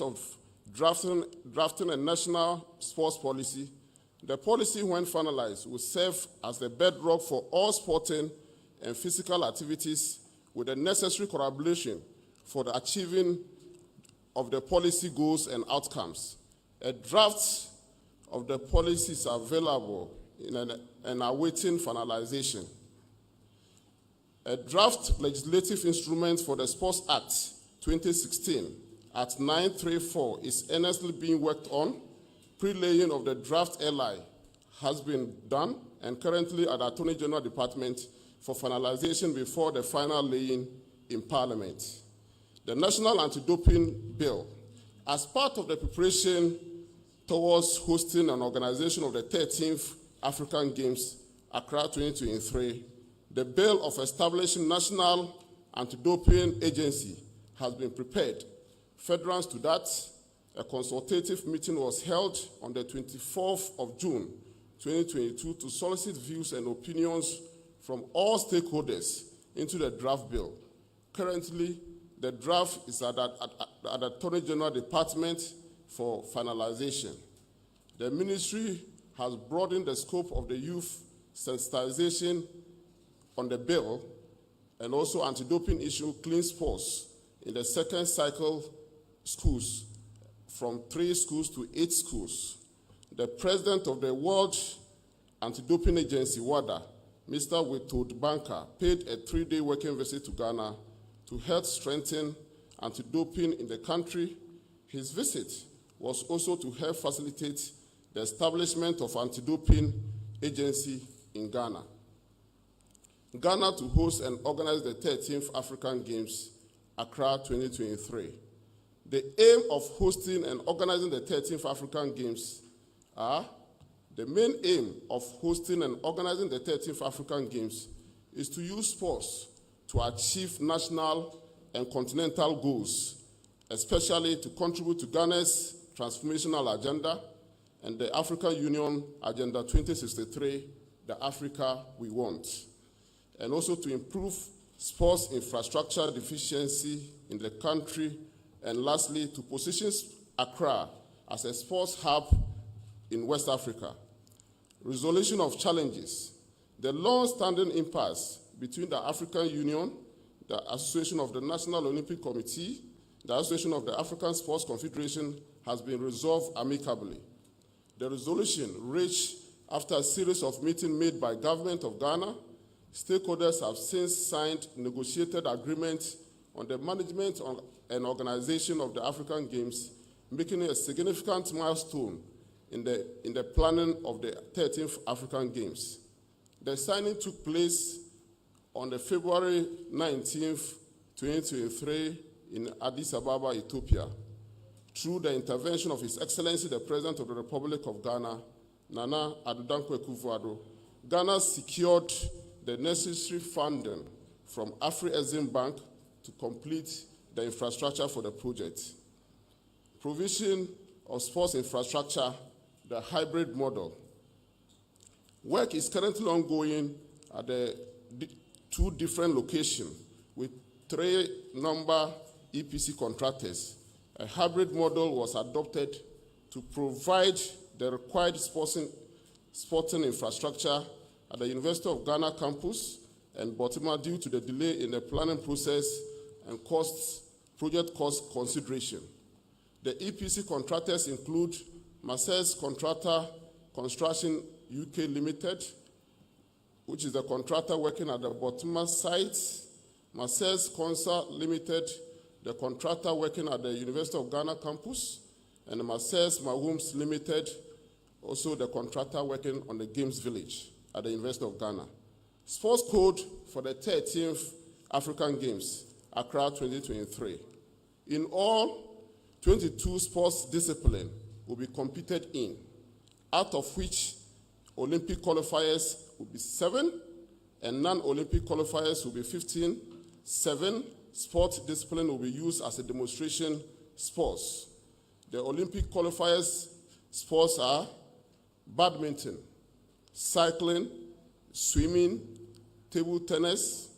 of drafting a national sports policy, the policy, when finalized, will serve as the bedrock for all sporting and physical activities with the necessary collaboration for the achieving of the policy goals and outcomes. A draft of the policy is available and awaiting finalization. A draft legislative instrument for the Sports Act 2016 at 934 is earnestly being worked on. Pre-laying of the draft LI has been done and currently at the Attorney General Department for finalization before the final laying in Parliament. The National Anti-Doping Bill, as part of the preparation towards hosting an organization of the 13th African Games, Accra 2023, the bill of establishing National Anti-Doping Agency has been prepared. Furtherance to that, a consultative meeting was held on the 24th of June 2022 to solicit views and opinions from all stakeholders into the draft bill. Currently, the draft is at the Attorney General Department for finalization. The ministry has broadened the scope of the youth sensitization on the bill and also anti-doping issue clean sports in the second cycle schools from 3 schools to 8 schools. The president of the World Anti-Doping Agency, WADA, Mr. Witold Banker, paid a 3-day working visit to Ghana to help strengthen anti-doping in the country. His visit was also to help facilitate the establishment of anti-doping agency in Ghana. Ghana to host and organize the 13th African Games, Accra 2023. The aim of hosting and organizing the 13th African Games the main aim of hosting and organizing the 13th African Games is to use sports to achieve national and continental goals, especially to contribute to Ghana's transformational agenda and the African Union Agenda 2063, the Africa we want, and also to improve sports infrastructure deficiency in the country, and lastly, to position Accra as a sports hub in West Africa. Resolution of challenges. The long-standing impasse between the African Union, the Association of the National Olympic Committee, the Association of the African Sports Confederation has been resolved amicably. The resolution reached after a series of meetings made by Government of Ghana. Stakeholders have since signed negotiated agreements on the management and organization of the African Games, making it a significant milestone in the planning of the 13th African Games. The signing took place on the February 19th, 2023 in Addis Ababa, Ethiopia, through the intervention of His Excellency, the President of the Republic of Ghana, Nana Addo Dankwa Akufo-Addo. Ghana secured the necessary funding from Afri-Exim Bank to complete the infrastructure for the project. Provision of sports infrastructure, the hybrid model. Work is currently ongoing at the 2 different locations with 3 number EPC contractors. A hybrid model was adopted to provide the required sporting infrastructure at the University of Ghana campus and Baltimore due to the delay in the planning process and project cost consideration. The EPC contractors include Marseille's Contractor Construction UK Limited, which is the contractor working at the Baltimore site, Marseille's Consa Limited, the contractor working at the University of Ghana campus, and Marseille's Mahomes Limited, also the contractor working on the Games Village at the University of Ghana. Sports code for the 13th African Games, Accra 2023. In all, 22 sports disciplines will be competed in, out of which Olympic qualifiers will be 7, and non-Olympic qualifiers will be 15. 7 sports disciplines will be used as a demonstration sports. The Olympic qualifiers sports are badminton, cycling, swimming, table tennis,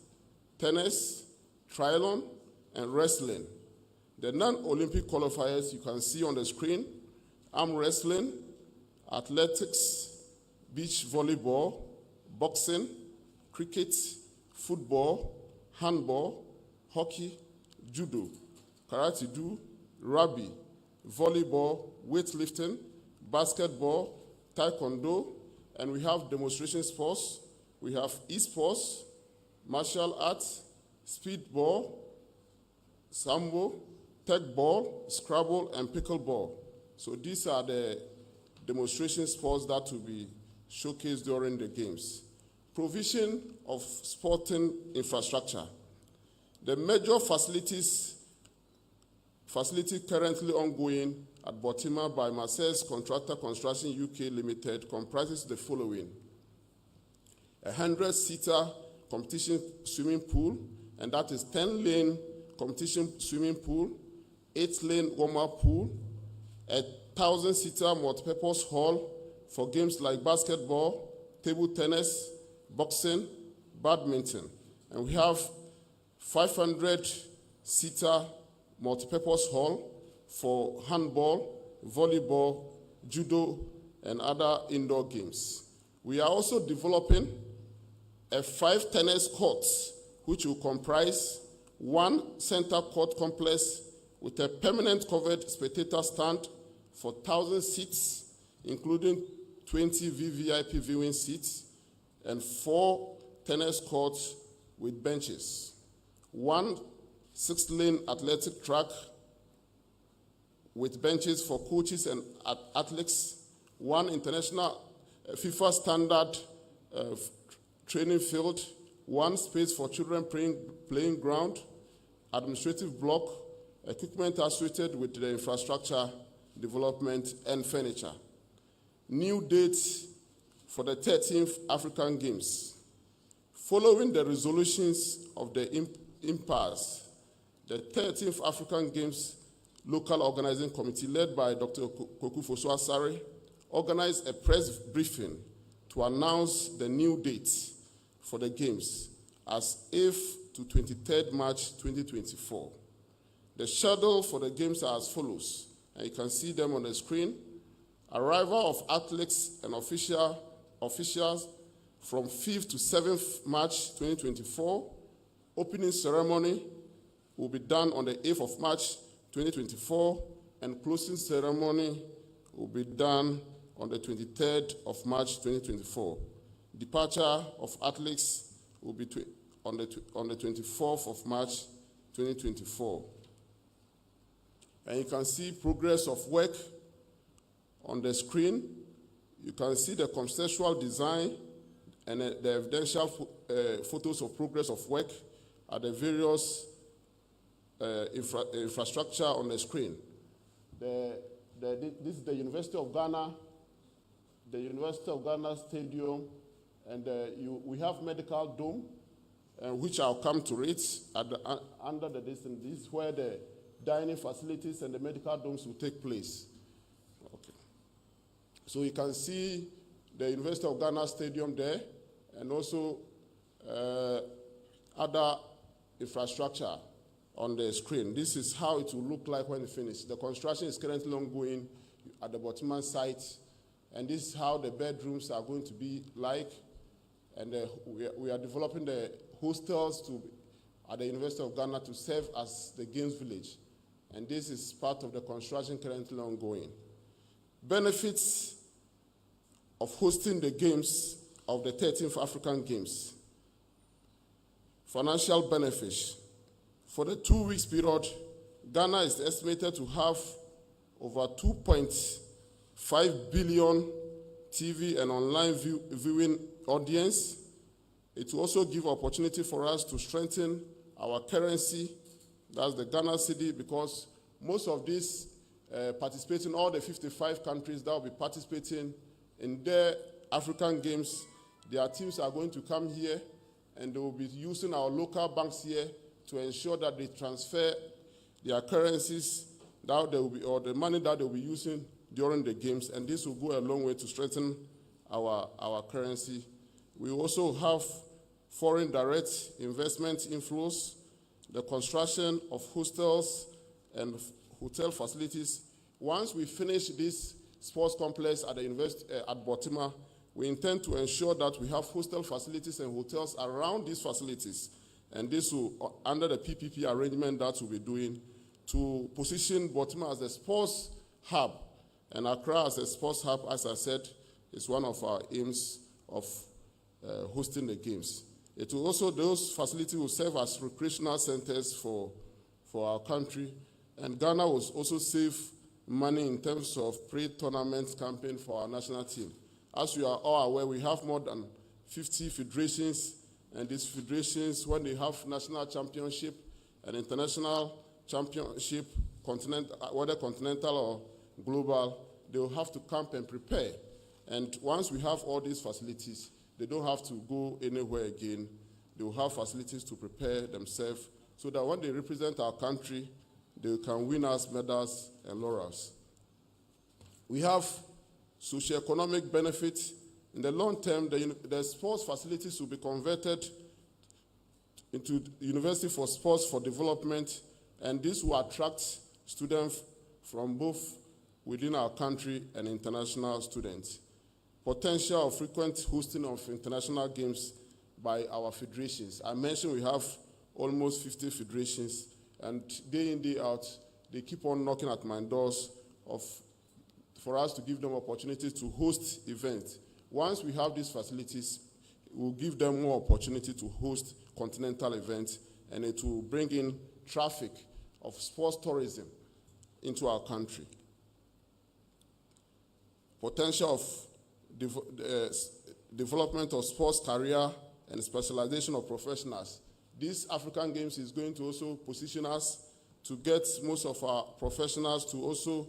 triathlon, and wrestling. The non-Olympic qualifiers you can see on the screen: arm wrestling, athletics, beach volleyball, boxing, cricket, football, handball, hockey, judo, karate-do, rugby, volleyball, weightlifting, basketball, taekwondo, and we have demonstration sports. We have esports, martial arts, speedball, sambo, tech ball, Scrabble, and pickleball. So these are the demonstration sports that will be showcased during the games. Provision of sporting infrastructure. The major facility currently ongoing at Botima by Marseille's Contractor Construction UK Limited comprises the following: a 100-seater competition swimming pool, and that is 10-lane competition swimming pool, 8-lane warm-up pool, a 1,000-seater multipurpose hall for games like basketball, table tennis, boxing, badminton. And we have 500-seater multipurpose hall for handball, volleyball, judo, and other indoor games. We are also developing a 5 tennis courts, which will comprise 1 center court complex with a permanent covered spectator stand for 1,000 seats, including 20 VVIP viewing seats, and 4 tennis courts with benches, 1 6-lane athletic track with benches for coaches and athletes, 1 international FIFA standard training field, 1 space for children playing ground, administrative block, equipment associated with the infrastructure development, and furniture. New dates for the 13th African Games. Following the resolutions of the impasse, the 13th African Games Local Organizing Committee, led by Dr. Kokufosu Asare, organized a press briefing to announce the new dates for the Games as if to 23rd March 2024. The schedule for the Games are as follows, and you can see them on the screen. Arrival of athletes and officials from 5th to 7th March 2024. Opening ceremony will be done on the 8th of March 2024, and closing ceremony will be done on the 23rd of March 2024. Departure of athletes will be on the 24th of March 2024. And you can see progress of work on the screen. You can see the conceptual design and the evidential photos of progress of work at the various infrastructure on the screen. This is the University of Ghana, Stadium, and we have medical dome, which I'll come to it under the distance. This is where the dining facilities and the medical domes will take place. Okay. So you can see the University of Ghana Stadium there, and also other infrastructure on the screen. This is how it will look like when it's finished. The construction is currently ongoing at the Botiman site, and this is how the bedrooms are going to be like. And we are developing the hostels at the University of Ghana to serve as the Games Village. And this is part of the construction currently ongoing. Benefits of hosting the Games of the 13th African Games. Financial benefits. For the 2 weeks period, Ghana is estimated to have over 2.5 billion TV and online viewing audience. It will also give opportunity for us to strengthen our currency, that's the Ghana cedi, because most of these participating, all the 55 countries that will be participating in their African Games, their teams are going to come here and they will be using our local banks here to ensure that they transfer their currencies that they will be, or the money that they will be using during the Games, and this will go a long way to strengthen our currency. We also have foreign direct investment inflows, the construction of hostels and hotel facilities. Once we finish this sports complex at the university at Botima, we intend to ensure that we have hostel facilities and hotels around these facilities. And this will, under the PPP arrangement that we'll be doing, to position Botima as a sports hub. And Accra as a sports hub, as I said, is one of our aims of hosting the games. It will also, those facilities will serve as recreational centers for our country. And Ghana will also save money in terms of pre-tournament campaign for our national team. As you are all aware, we have more than 50 federations, and these federations, when they have national championship and international championship, whether continental or global, they will have to camp and prepare. And once we have all these facilities, they don't have to go anywhere again. They will have facilities to prepare themselves so that when they represent our country, they can win us medals and laurels. We have socio-economic benefits. In the long term, the sports facilities will be converted into University for Sports for Development, and this will attract students from both within our country and international students. Potential of frequent hosting of international games by our federations. I mentioned we have almost 50 federations, and day in, day out, they keep on knocking at my doors for us to give them opportunities to host events. Once we have these facilities, we'll give them more opportunity to host continental events, and it will bring in traffic of sports tourism into our country. Potential of development of sports career and specialization of professionals. These African Games is going to also position us to get most of our professionals to also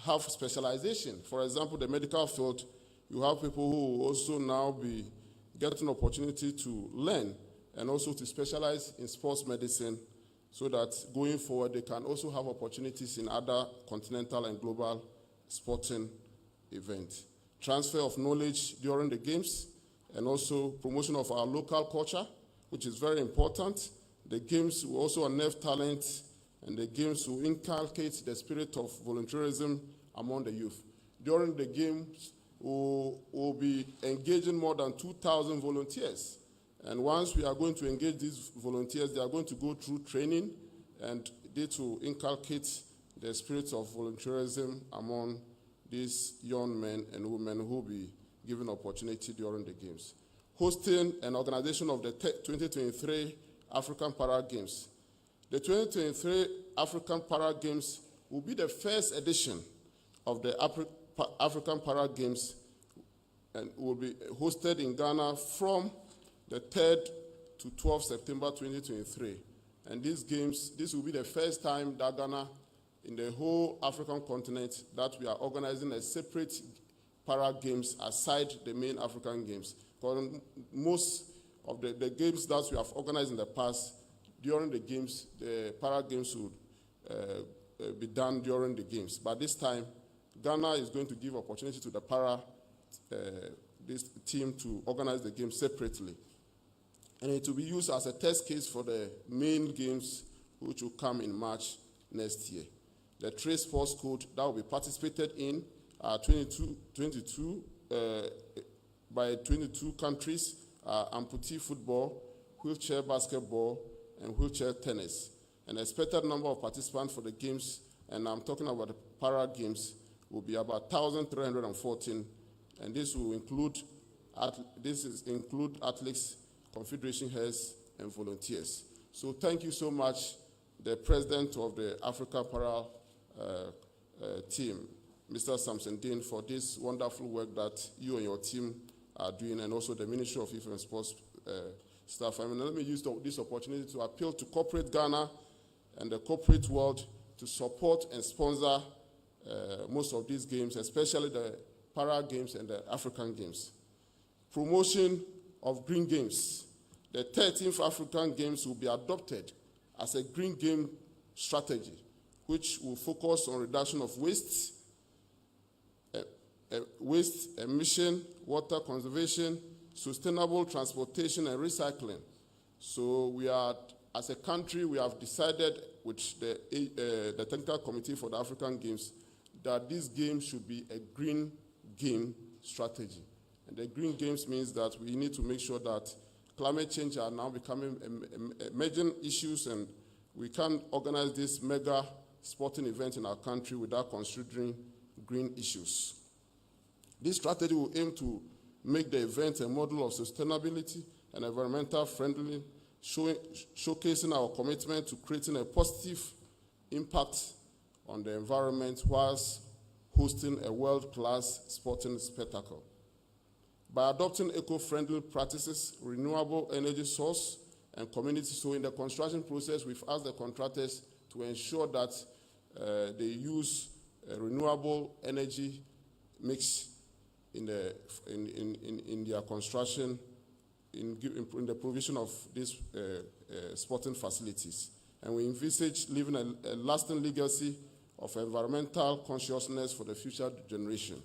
have specialization. For example, the medical field, you have people who will also now be getting opportunity to learn and also to specialize in sports medicine so that going forward they can also have opportunities in other continental and global sporting events. Transfer of knowledge during the games and also promotion of our local culture, which is very important. The games will also unearth talent, and the games will inculcate the spirit of volunteerism among the youth. During the games, we'll be engaging more than 2,000 volunteers. And once we are going to engage these volunteers, they are going to go through training, and they to inculcate the spirit of volunteerism among these young men and women who will be given opportunity during the games. Hosting and organization of the 2023 African Para Games. The 2023 African Para Games will be the first edition of the African Para Games and will be hosted in Ghana from the 3rd to 12th September 2023. And these games, this will be the first time that Ghana, in the whole African continent, that we are organizing a separate Para Games aside the main African Games. Because most of the games that we have organized in the past, during the games, the Para Games would be done during the games. But this time, Ghana is going to give opportunity to the Para this team to organize the games separately. And it will be used as a test case for the main games, which will come in March next year. The Trade Sports Code that will be participated in by 22 countries, amputee football, wheelchair basketball, and wheelchair tennis. An expected number of participants for the games, and I'm talking about the Para Games, will be about 1,314, and this will include athletes, confederation heads, and volunteers. So thank you so much, the president of the Africa Para team, Mr. Samson Dean, for this wonderful work that you and your team are doing, and also the Ministry of Youth and Sports staff. I mean, let me use this opportunity to appeal to corporate Ghana and the corporate world to support and sponsor most of these games, especially the Para Games and the African Games. Promotion of green games. The 13th African Games will be adopted as a green game strategy, which will focus on reduction of waste, emission, water conservation, sustainable transportation, and recycling. So we are as a country, we have decided with the Technical Committee for the African Games that this game should be a green game strategy. And the green games means that we need to make sure that climate change are now becoming emerging issues, and we can't organize this mega sporting event in our country without considering green issues. This strategy will aim to make the event a model of sustainability and environmental friendly, showcasing our commitment to creating a positive impact on the environment whilst hosting a world-class sporting spectacle. By adopting eco-friendly practices, renewable energy source, and community, so in the construction process, we've asked the contractors to ensure that they use renewable energy mix in their construction, in the provision of these sporting facilities. And we envisage leaving a lasting legacy of environmental consciousness for the future generation.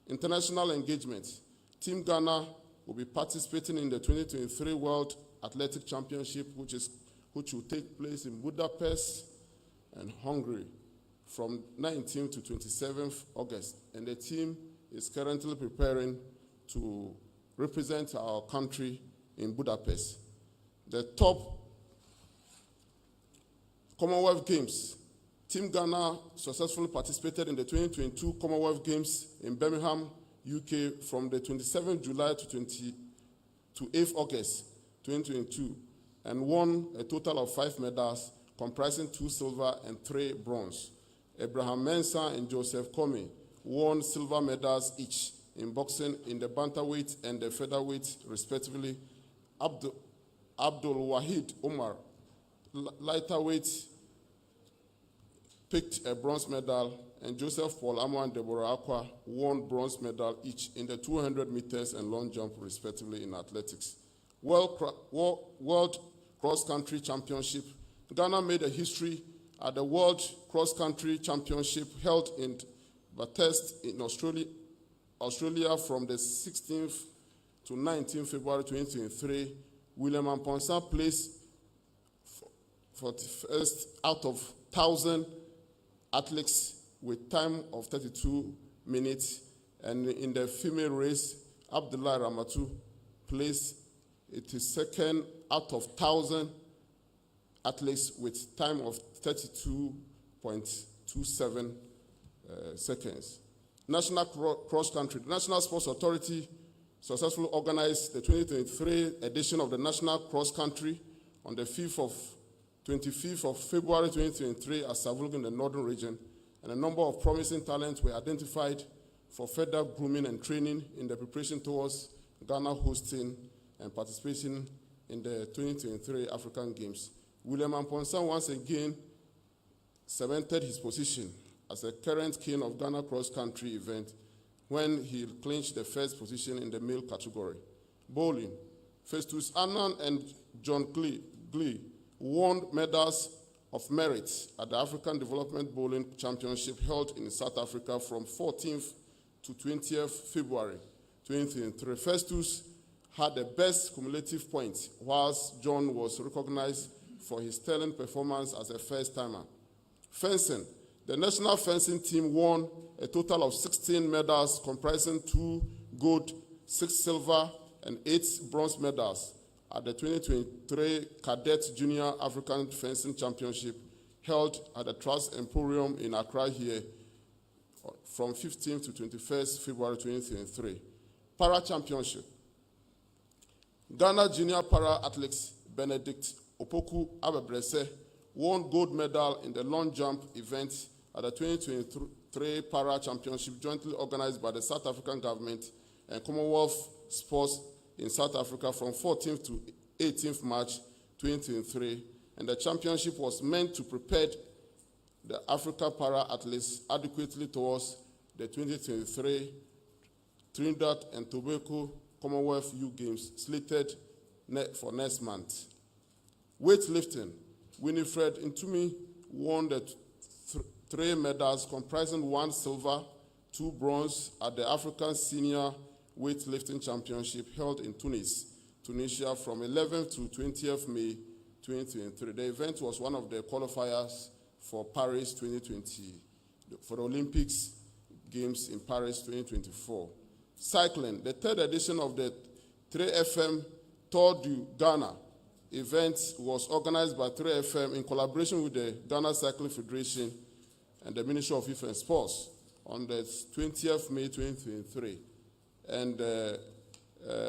International engagement. Team Ghana will be participating in the 2023 World Athletic Championship, which will take place in Budapest and Hungary from 19th to 27th August. And the team is currently preparing to represent our country in Budapest. The top Commonwealth Games. Team Ghana successfully participated in the 2022 Commonwealth Games in Birmingham, UK from the 27th July to 8th August 2022 and won a total of 5 medals comprising 2 silver and 3 bronze. Abraham Mensah and Joseph Kome won silver medals each in boxing in the bantamweight and the featherweight respectively. Abdul Wahid Omar, lighterweight, picked a bronze medal, and Joseph Paul Amo and Deborah Aqua won bronze medal each in the 200 meters and long jump respectively in athletics. World Cross-Country Championship. Ghana made a history at the World Cross-Country Championship held in Bathurst in Australia from the 16th to 19th February 2023. William Amponsa placed 41st out of 1,000 athletes with time of 32 minutes. And in the female race, Abdullah Ramatu placed 82nd out of 1,000 athletes with time of 32.27 seconds. National cross country. The National Sports Authority successfully organized the 2023 edition of the National Cross Country on the 25th of February 2023 at Savulga in the Northern Region, and a number of promising talents were identified for further grooming and training in the preparation towards Ghana hosting and participating in the 2023 African Games. William Amponsa once again cemented his position as the current king of Ghana cross-country event when he clinched the first position in the male category. Bowling. Festus Annan and John Glee won medals of merit at the African Development Bowling Championship held in South Africa from 14th to 20th February 2023. Festus had the best cumulative points, whilst John was recognized for his sterling performance as a first-timer. Fencing. The national fencing team won a total of 16 medals comprising 2 gold, 6 silver, and 8 bronze medals at the 2023 Cadet Junior African Fencing Championship held at the Trust Emporium in Accra here from 15th to 21st February 2023. Para Championship. Ghana Junior Para Athletes Benedict Opoku Abebrese won gold medal in the long jump event at the 2023 Para Championship jointly organized by the South African government and Commonwealth Sports in South Africa from 14th to 18th March 2023. And the championship was meant to prepare the Africa Para athletes adequately towards the 2023 Trinidad and Tobago Commonwealth Youth Games slated for next month. Weightlifting. Winifred Ntumi won the 3 medals comprising 1 silver, 2 bronze at the African Senior Weightlifting Championship held in Tunis, Tunisia from 11th to 20th May 2023. The event was one of the qualifiers for Paris 2020, for the Olympics Games in Paris 2024. Cycling, the third edition of the 3FM Tour du Ghana event was organized by 3FM in collaboration with the Ghana Cycling Federation and the Ministry of Youth and Sports on the 20th May 2023. And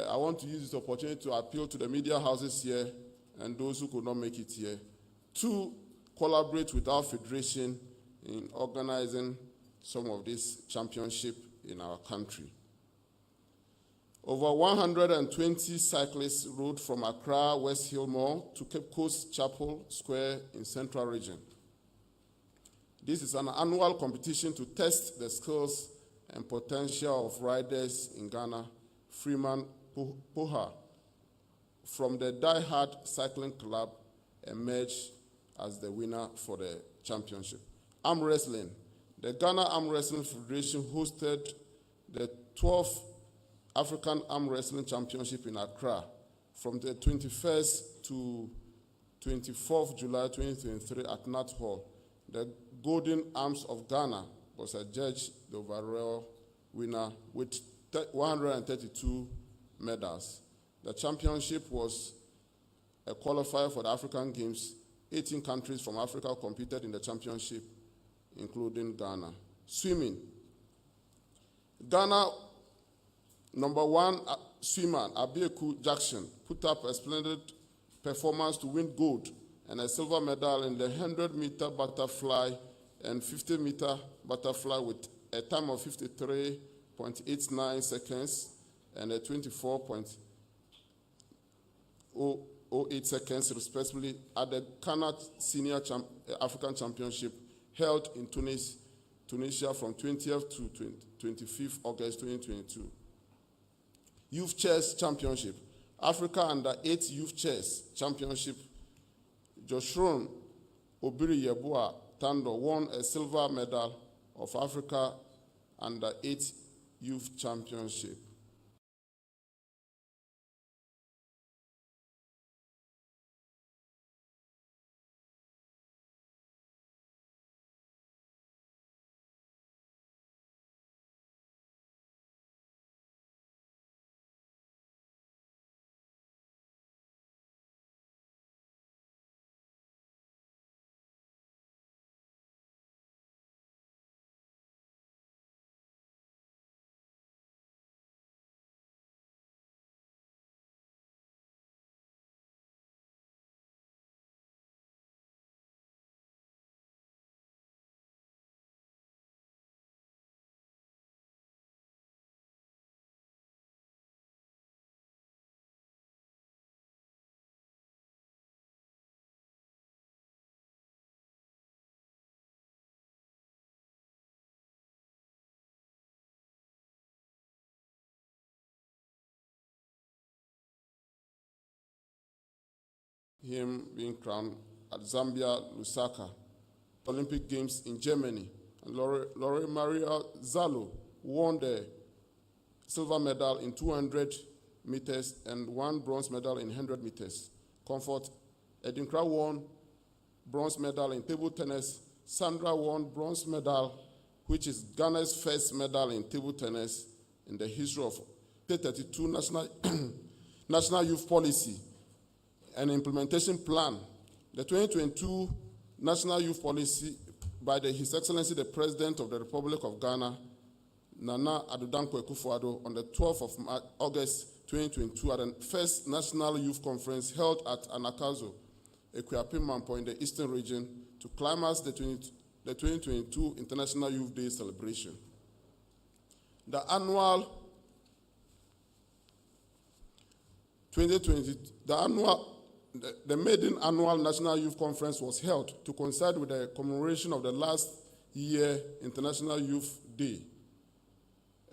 I want to use this opportunity to appeal to the media houses here and those who could not make it here to collaborate with our federation in organizing some of this championship in our country. Over 120 cyclists rode from Accra West Hill Mall to Cape Coast Chapel Square in Central Region. This is an annual competition to test the skills and potential of riders in Ghana. Freeman Poha from the Die Hard Cycling Club emerged as the winner for the championship. Arm wrestling. The Ghana Arm Wrestling Federation hosted the 12th African Arm Wrestling Championship in Accra from the 21st to 24th July 2023 at Nat Hall. The Golden Arms of Ghana was adjudged the overall winner with 132 medals. The championship was a qualifier for the African Games. 18 countries from Africa competed in the championship, including Ghana. Swimming. Ghana #1 swimmer Abieku Jackson put up a splendid performance to win gold and a silver medal in the 100-meter butterfly and 50-meter butterfly with a time of 53.89 seconds and a 24.08 seconds, respectively, at the Ghana Senior African Championship held in Tunisia from 20th to 25th August 2022. Youth Chess Championship. Africa Under-8 Youth Chess Championship. Joshua Obiri Yeboah Tando won a silver medal of Africa Under-8 Youth Championship. Him being crowned at Zambia, Lusaka, Olympic Games in Germany. And Lore Maria Zalo won the silver medal in 200 meters and 1 bronze medal in 100 meters. Comfort Edinkra won bronze medal in table tennis. Sandra won bronze medal, which is Ghana's first medal in table tennis in the history of the 32 National Youth Policy and Implementation Plan. The 2022 National Youth Policy by His Excellency the President of the Republic of Ghana, Nana Addo Dankwa Akufo-Addo, on the 12th of August 2022 at the first National Youth Conference held at Anakazo, Ekuapim Mampo in the Eastern Region to climax the 2022 International Youth Day celebration. The maiden annual National Youth Conference was held to coincide with the commemoration of the last year International Youth Day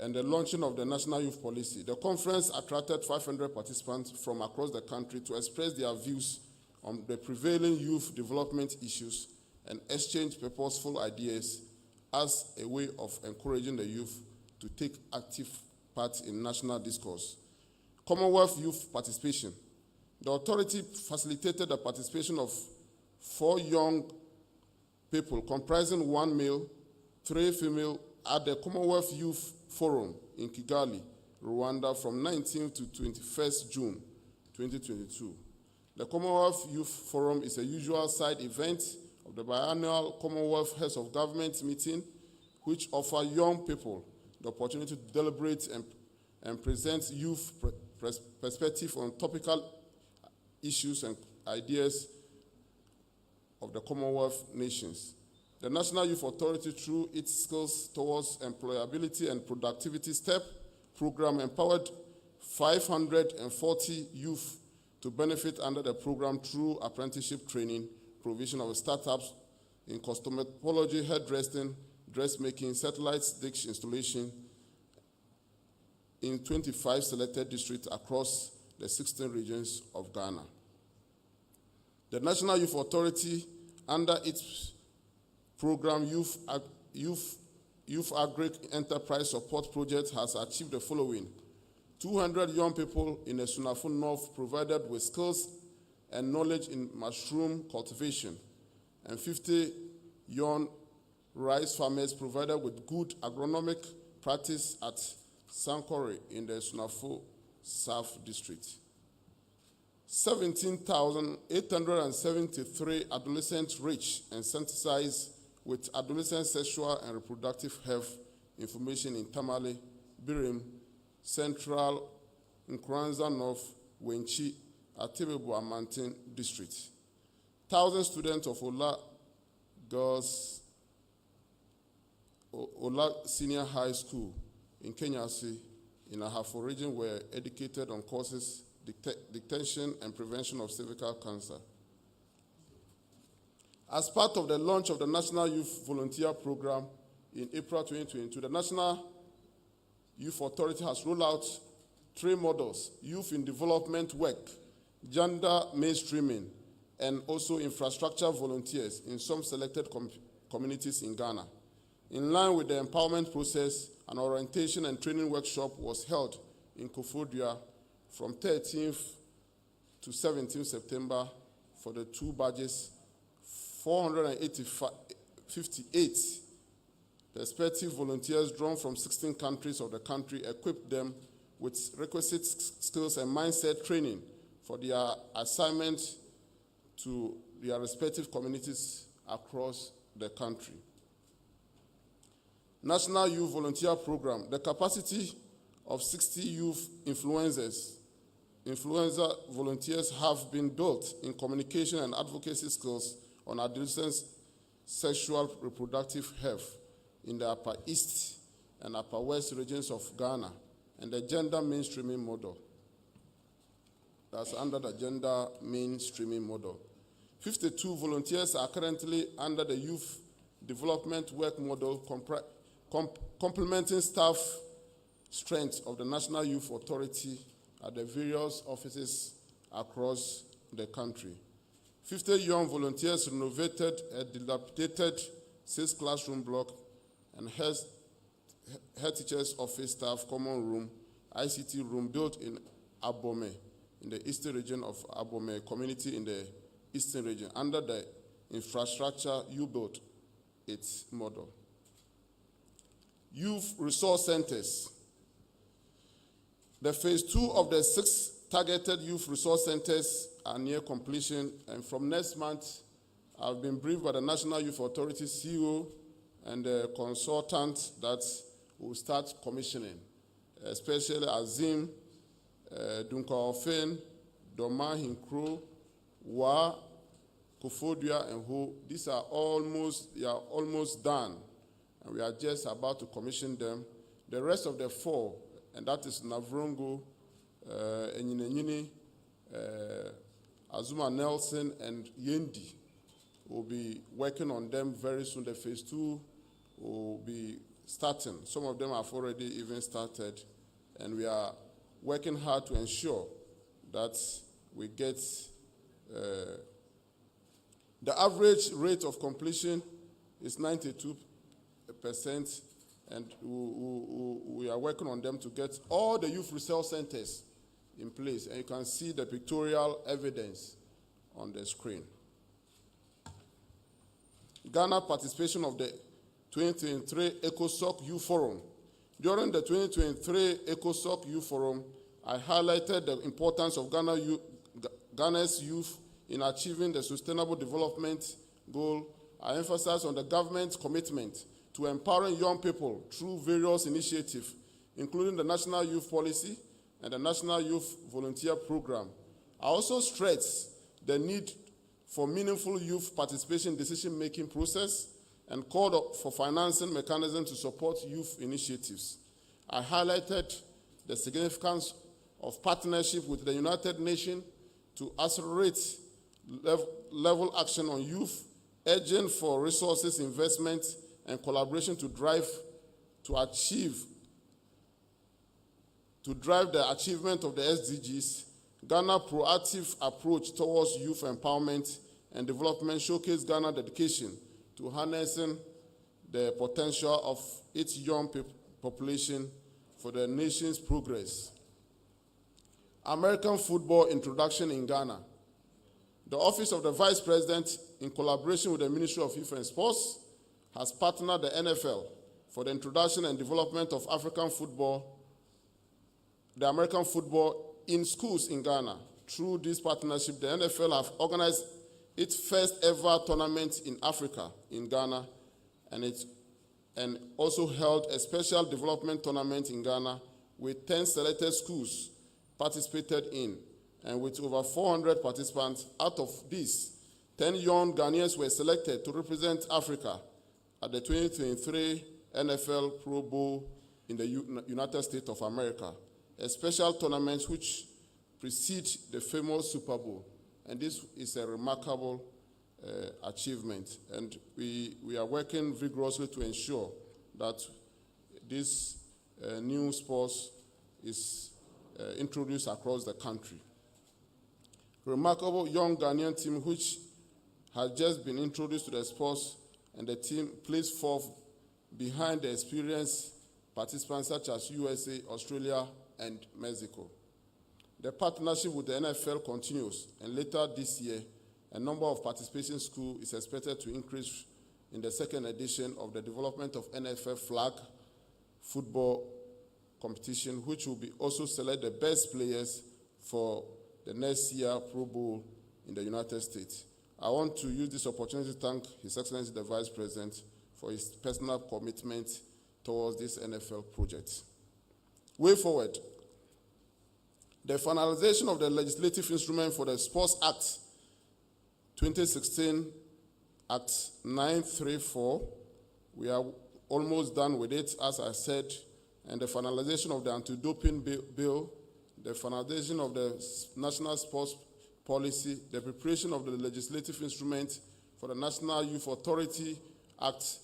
and the launching of the National Youth Policy. The conference attracted 500 participants from across the country to express their views on the prevailing youth development issues and exchange purposeful ideas as a way of encouraging the youth to take active part in national discourse. Commonwealth youth participation. The authority facilitated the participation of 4 young people comprising 1 male, 3 female at the Commonwealth Youth Forum in Kigali, Rwanda from 19th to 21st June 2022. The Commonwealth Youth Forum is a usual side event of the biannual Commonwealth Heads of Government meeting, which offer young people the opportunity to deliberate and present youth perspective on topical issues and ideas of the Commonwealth nations. The National Youth Authority, through its Skills Towards Employability and Productivity STEP program, empowered 540 youth to benefit under the program through apprenticeship training, provision of startups in cosmetology, hairdressing, dressmaking, satellite dish installation in 25 selected districts across the 16 regions of Ghana. The National Youth Authority, under its program Youth Agri-Enterprise Support Project, has achieved the following: 200 young people in the Sunafo North provided with skills and knowledge in mushroom cultivation, and 50 young rice farmers provided with good agronomic practice at Sankore in the Sunafo South District. 17,873 adolescents reached and sensitized with adolescent sexual and reproductive health information in Tamale, Birim, Central, Nkranza North, Wenchi, Atebebu, Amantin District. 1,000 students of Ola Senior High School in Kenyasi, in Ahafo region, were educated on courses detection and prevention of cervical cancer. As part of the launch of the National Youth Volunteer Program in April 2022, the National Youth Authority has rolled out 3 models: youth in development work, gender mainstreaming, and also infrastructure volunteers in some selected communities in Ghana. In line with the empowerment process, an orientation and training workshop was held in Koforidua from 13th to 17th September for the 2 badges. 458 prospective volunteers drawn from 16 countries of the country equipped them with requisite skills and mindset training for their assignment to their respective communities across the country. National Youth Volunteer Program. The capacity of 60 youth influencer volunteers have been built in communication and advocacy skills on adolescents' sexual reproductive health in the Upper East and Upper West regions of Ghana, and the gender mainstreaming model. That's under the gender mainstreaming model. 52 volunteers are currently under the youth development work model, complementing staff strength of the National Youth Authority at the various offices across the country. 50 young volunteers renovated a dilapidated 6-classroom block and head teacher's office staff common room, ICT room built in Abome, in the eastern region of Abome community in the eastern region, under the infrastructure you built its model. Youth resource centers. The phase 2 of the 6 targeted youth resource centers are near completion, and from next month, I've been briefed by the National Youth Authority CEO and the consultant that will start commissioning, especially Azim, Dunkaofen, Doma, Hinkro, Wa, Koforidua, and Ho. These are almost done, and we are just about to commission them. The rest of the 4, and that is Navrongo, Enyineyini, Azuma Nelson, and Yendi. We'll be working on them very soon. The phase 2 will be starting. Some of them have already even started, and we are working hard to ensure that we get the average rate of completion is 92%, and we are working on them to get all the youth resource centers in place, and you can see the pictorial evidence on the screen. Ghana participation of the 2023 ECOSOC Youth Forum. During the 2023 ECOSOC Youth Forum, I highlighted the importance of Ghana's youth in achieving the Sustainable Development Goal. I emphasized on the government's commitment to empowering young people through various initiatives, including the National Youth Policy and the National Youth Volunteer Program. I also stressed the need for meaningful youth participation in decision-making process and called for financing mechanisms to support youth initiatives. I highlighted the significance of partnership with the United Nations to accelerate level action on youth, urging for resources, investment, and collaboration to drive the achievement of the SDGs. Ghana's proactive approach towards youth empowerment and development showcased Ghana's dedication to harnessing the potential of its young population for the nation's progress. American football introduction in Ghana. The Office of the Vice President, in collaboration with the Ministry of Youth and Sports, has partnered the NFL for the introduction and development of African football, the American football in schools in Ghana. Through this partnership, the NFL have organized its first ever tournament in Africa, in Ghana, and also held a special development tournament in Ghana with 10 selected schools participated in, and with over 400 participants. Out of these, 10 young Ghanaians were selected to represent Africa at the 2023 NFL Pro Bowl in the United States of America, a special tournament which precedes the famous Super Bowl. And this is a remarkable achievement. And we are working vigorously to ensure that this new sport is introduced across the country. Remarkable young Ghanaian team which has just been introduced to the sports, and the team plays fourth behind the experienced participants such as USA, Australia, and Mexico. The partnership with the NFL continues, and later this year, a number of participating schools is expected to increase in the second edition of the development of NFL flag football competition, which will be also select the best players for the next year Pro Bowl in the United States. I want to use this opportunity to thank His Excellency the Vice President for his personal commitment towards this NFL project. Way forward. The finalization of the legislative instrument for the Sports Act 2016, Act 934, we are almost done with it, as I said, and the finalization of the anti-doping bill, the finalization of the national sports policy, the preparation of the legislative instrument for the National Youth Authority Act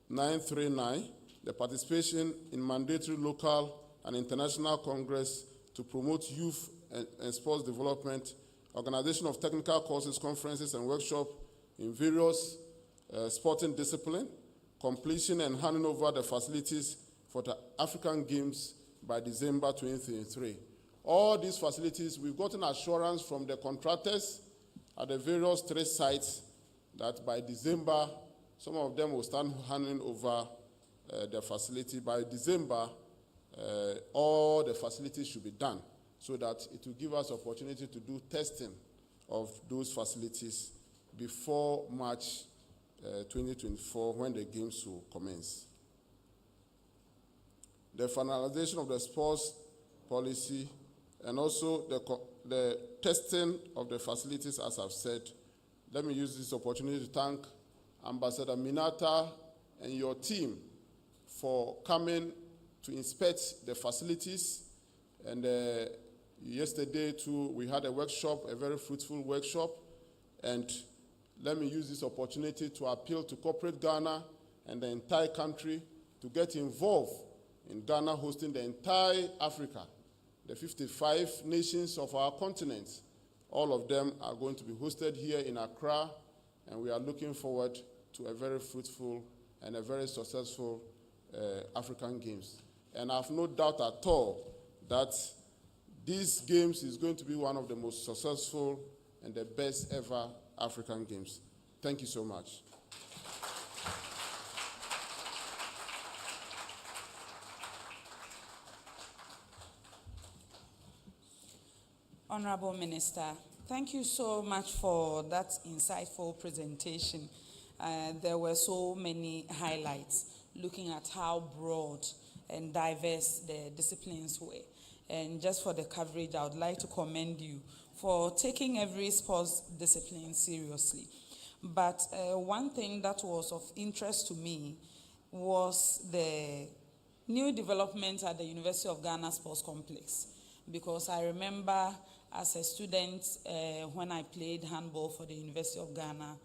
939, the participation in mandatory local and international congress to promote youth and sports development, organization of technical courses, conferences, and workshops in various sporting disciplines, completion and handing over the facilities for the African Games by December 2023. All these facilities, we've gotten assurance from the contractors at the various 3 sites that by December, some of them will start handing over the facility. By December, all the facilities should be done so that it will give us opportunity to do testing of those facilities before March 2024, when the games will commence. The finalization of the sports policy and also the testing of the facilities, as I've said. Let me use this opportunity to thank Ambassador Minata and your team for coming to inspect the facilities. And yesterday too, we had a workshop, a very fruitful workshop. And let me use this opportunity to appeal to corporate Ghana and the entire country to get involved in Ghana hosting the entire Africa, the 55 nations of our continent. All of them are going to be hosted here in Accra, and we are looking forward to a very fruitful and a very successful African Games. And I have no doubt at all that These games is going to be one of the most successful and the best ever African games. Thank you so much. Honorable Minister, thank you so much for that insightful presentation. There were so many highlights looking at how broad and diverse the disciplines were. And just for the coverage, I would like to commend you for taking every sports discipline seriously. But one thing that was of interest to me was the new development at the University of Ghana Sports Complex. Because I remember as a student when I played handball for the University of Ghana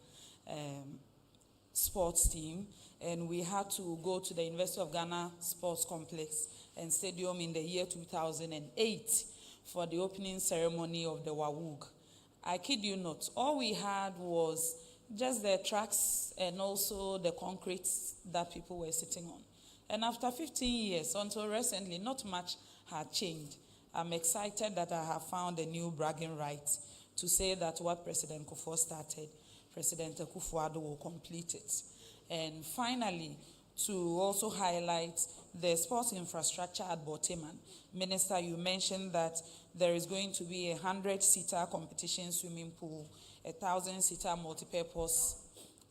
sports team, and we had to go to the University of Ghana Sports Complex and Stadium in the year 2008 for the opening ceremony of the WAWUG. I kid you not, all we had was just the tracks and also the concrete that people were sitting on. And after 15 years, until recently, not much had changed. I'm excited that I have found a new bragging right to say that what President Kufuor started, President Akufo-Addo will complete it. And finally, to also highlight the sports infrastructure at Boteman. Minister, you mentioned that there is going to be a 100-seater competition swimming pool, a 1,000-seater multipurpose,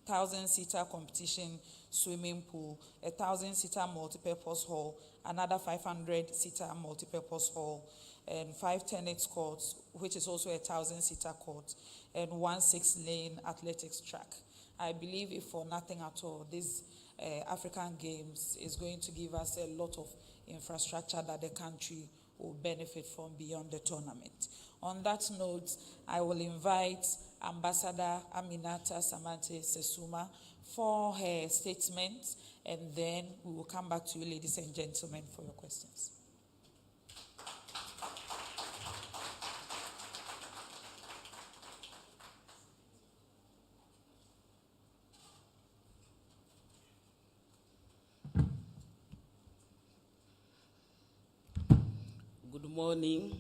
1,000-seater competition swimming pool, a 1,000-seater multipurpose hall, another 500-seater multipurpose hall, and 5 tennis courts, which is also a 1,000-seater court, and 1 6-lane athletics track. I believe if for nothing at all, this African Games is going to give us a lot of infrastructure that the country will benefit from beyond the tournament. On that note, I will invite Ambassador Aminata Samante Sesuma for her statement, and then we will come back to you, ladies and gentlemen, for your questions. Good morning.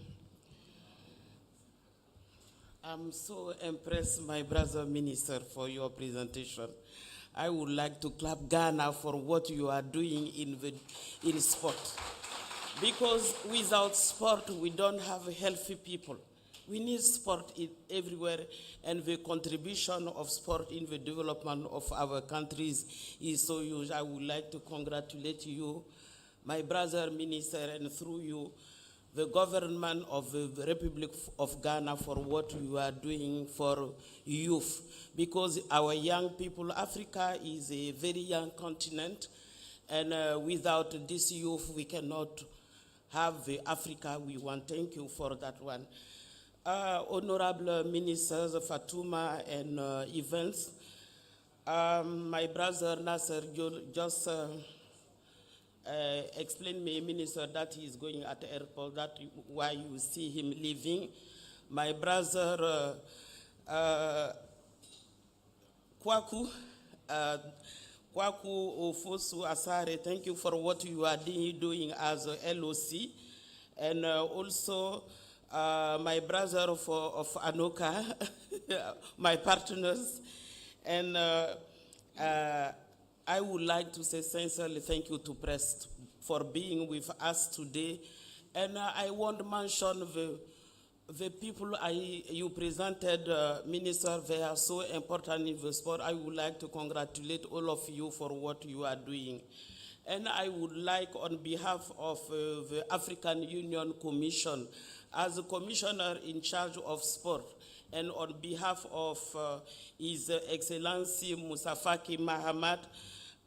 I'm so impressed, my brother minister, for your presentation. I would like to clap Ghana for what you are doing in sport. Because without sport, we don't have healthy people. We need sport everywhere, and the contribution of sport in the development of our countries is so huge. I would like to congratulate you, my brother minister, and through you, the government of the Republic of Ghana, for what you are doing for youth. Because our young people, Africa is a very young continent, and without this youth, we cannot have the Africa we want. Thank you for that one. Honorable Ministers Fatuma and Evans, my brother Nasser just explain me, Minister, that he is going at the airport, that why you see him leaving. My brother Kwaku Ofosu Asare, thank you for what you are doing as a LOC. And also my brother of Anoka, my partners. And I would like to say sincerely thank you to Press for being with us today. And I want to mention the people you presented, Minister, they are so important in the sport. I would like to congratulate all of you for what you are doing. And I would like, on behalf of the African Union Commission, as a commissioner in charge of sport, and on behalf of His Excellency Musa Faki Mahamat,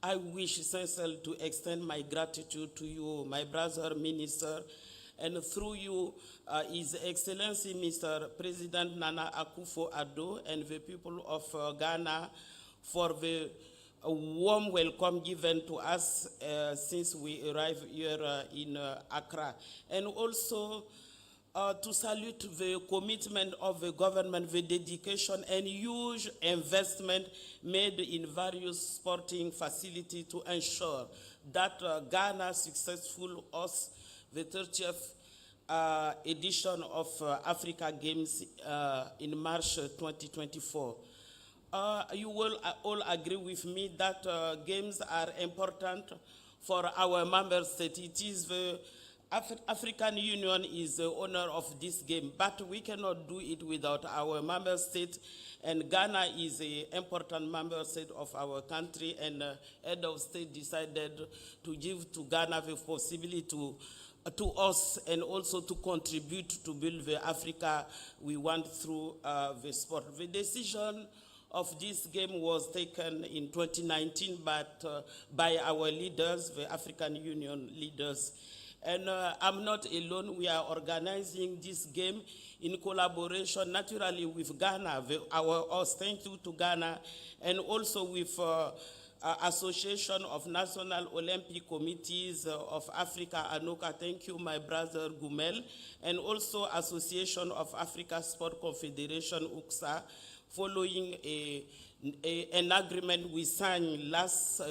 I wish sincerely to extend my gratitude to you, my brother minister, and through you, His Excellency Mr. President Nana Akufo-Addo and the people of Ghana for the warm welcome given to us since we arrived here in Accra. And also to salute the commitment of the government, the dedication and huge investment made in various sporting facilities to ensure that Ghana successful hosts the 30th edition of Africa Games in March 2024. You will all agree with me that games are important for our member state. It is the African Union is the owner of this game, but we cannot do it without our member state. And Ghana is an important member state of our country, and head of state decided to give to Ghana the possibility to us and also to contribute to build the Africa we want through the sport. The decision of this game was taken in 2019 by our leaders, the African Union leaders. And I'm not alone. We are organizing this game in collaboration, naturally, with Ghana, thank you to Ghana, and also with Association of National Olympic Committees of Africa, ANOCA, thank you, my brother Gumel, and also Association of Africa Sport Confederation, UCSA, following an agreement we signed last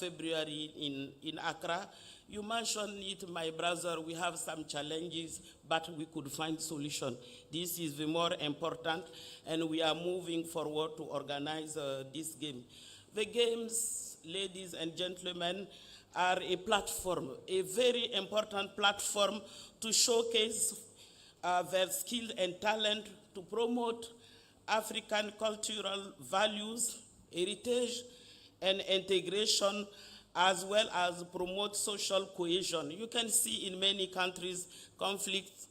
February in Accra. You mentioned it, my brother, we have some challenges, but we could find solution. This is the more important, and we are moving forward to organize this game. The games, ladies and gentlemen, are a platform, a very important platform to showcase their skill and talent, to promote African cultural values, heritage, and integration, as well as promote social cohesion. You can see in many countries conflicts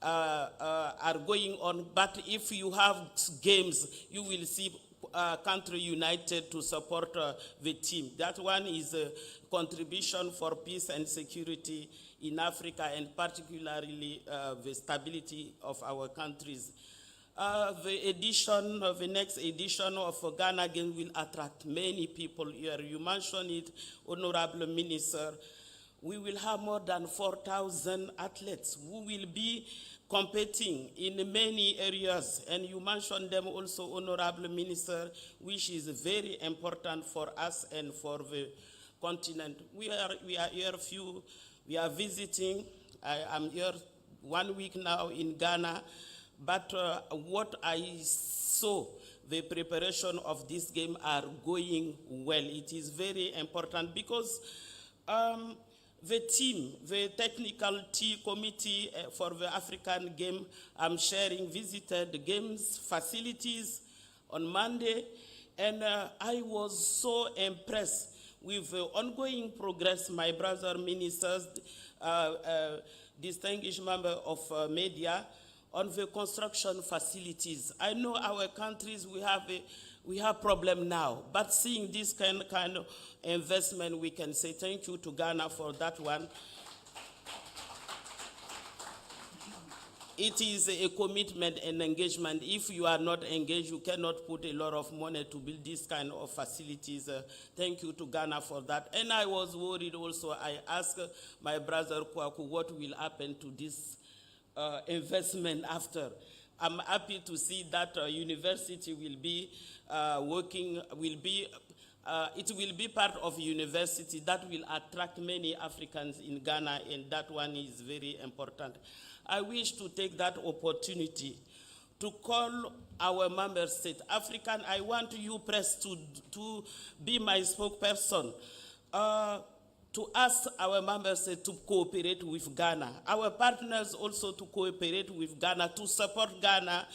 are going on, but if you have games, you will see country united to support the team. That one is a contribution for peace and security in Africa, and particularly the stability of our countries. The next edition of Ghana Games will attract many people here. You mentioned it, Honorable Minister. We will have more than 4,000 athletes who will be competing in many areas. And you mentioned them also, Honorable Minister, which is very important for us and for the continent. We are here we are visiting. I am here 1 week now in Ghana. But what I saw, the preparation of this game are going well. It is very important because the team, the technical committee for the African game I'm sharing visited the games facilities on Monday, and I was so impressed with the ongoing progress, my brother ministers, distinguished member of media, on the construction facilities. I know our countries, we have problem now, but seeing this kind of investment, we can say thank you to Ghana for that one. It is a commitment and engagement. If you are not engaged, you cannot put a lot of money to build this kind of facilities. Thank you to Ghana for that. And I was worried also. I asked my brother Kwaku what will happen to this investment after. I'm happy to see that university will be it will be part of university that will attract many Africans in Ghana, and that one is very important. I wish to take that opportunity to call our member state, African, I want you, press, to be my spokesperson, to ask our member state to cooperate with Ghana. Our partners also to cooperate with Ghana, to support Ghana,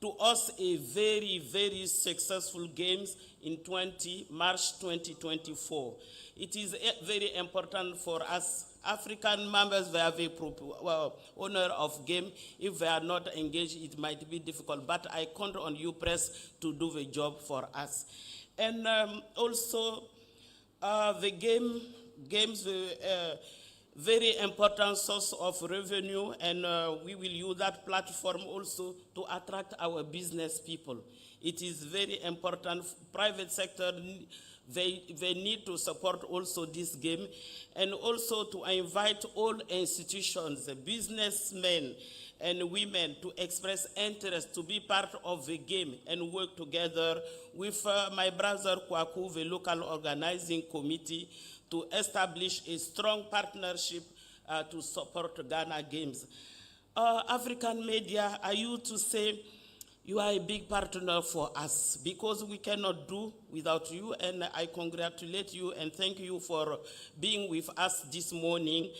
to us a very, very successful games in March 2024. It is very important for us. African members, they have a owner of game. If they are not engaged, it might be difficult, but I count on you, press, to do the job for us. And also, the games, very important source of revenue, and we will use that platform also to attract our business people. It is very important. Private sector, they need to support also this game, and also to invite all institutions, businessmen and women, to express interest to be part of the game and work together with my brother Kwaku, the local organizing committee, to establish a strong partnership to support Ghana Games. African media, I used to say, you are a big partner for us because we cannot do without you, and I congratulate you and thank you for being with us this morning.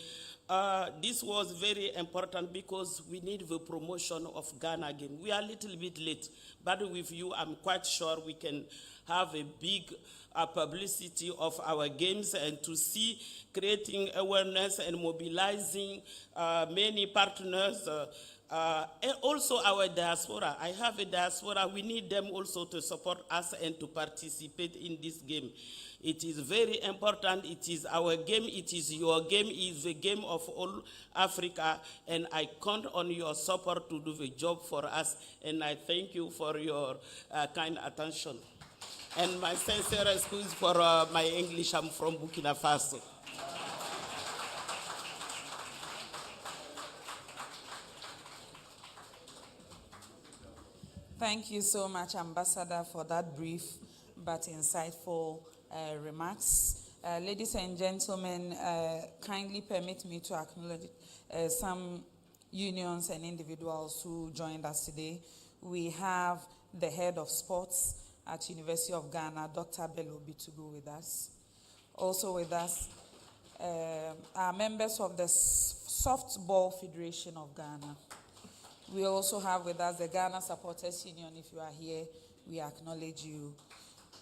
This was very important because we need the promotion of Ghana again. We are a little bit late, but with you, I'm quite sure we can have a big publicity of our games and to see creating awareness and mobilizing many partners. And also our diaspora. I have a diaspora. We need them also to support us and to participate in this game. It is very important. It is our game. It is your game. It is the game of all Africa. And I count on your support to do the job for us. And I thank you for your kind attention. And my sincere excuse for my English. I'm from Burkina Faso. Thank you so much, Ambassador, for that brief but insightful remarks. Ladies and gentlemen, kindly permit me to acknowledge some unions and individuals who joined us today. We have the head of sports at University of Ghana, Dr. Bello Bitugu, with us. Also with us are members of the Softball Federation of Ghana. We also have with us the Ghana Supporters Union. If you are here, we acknowledge you.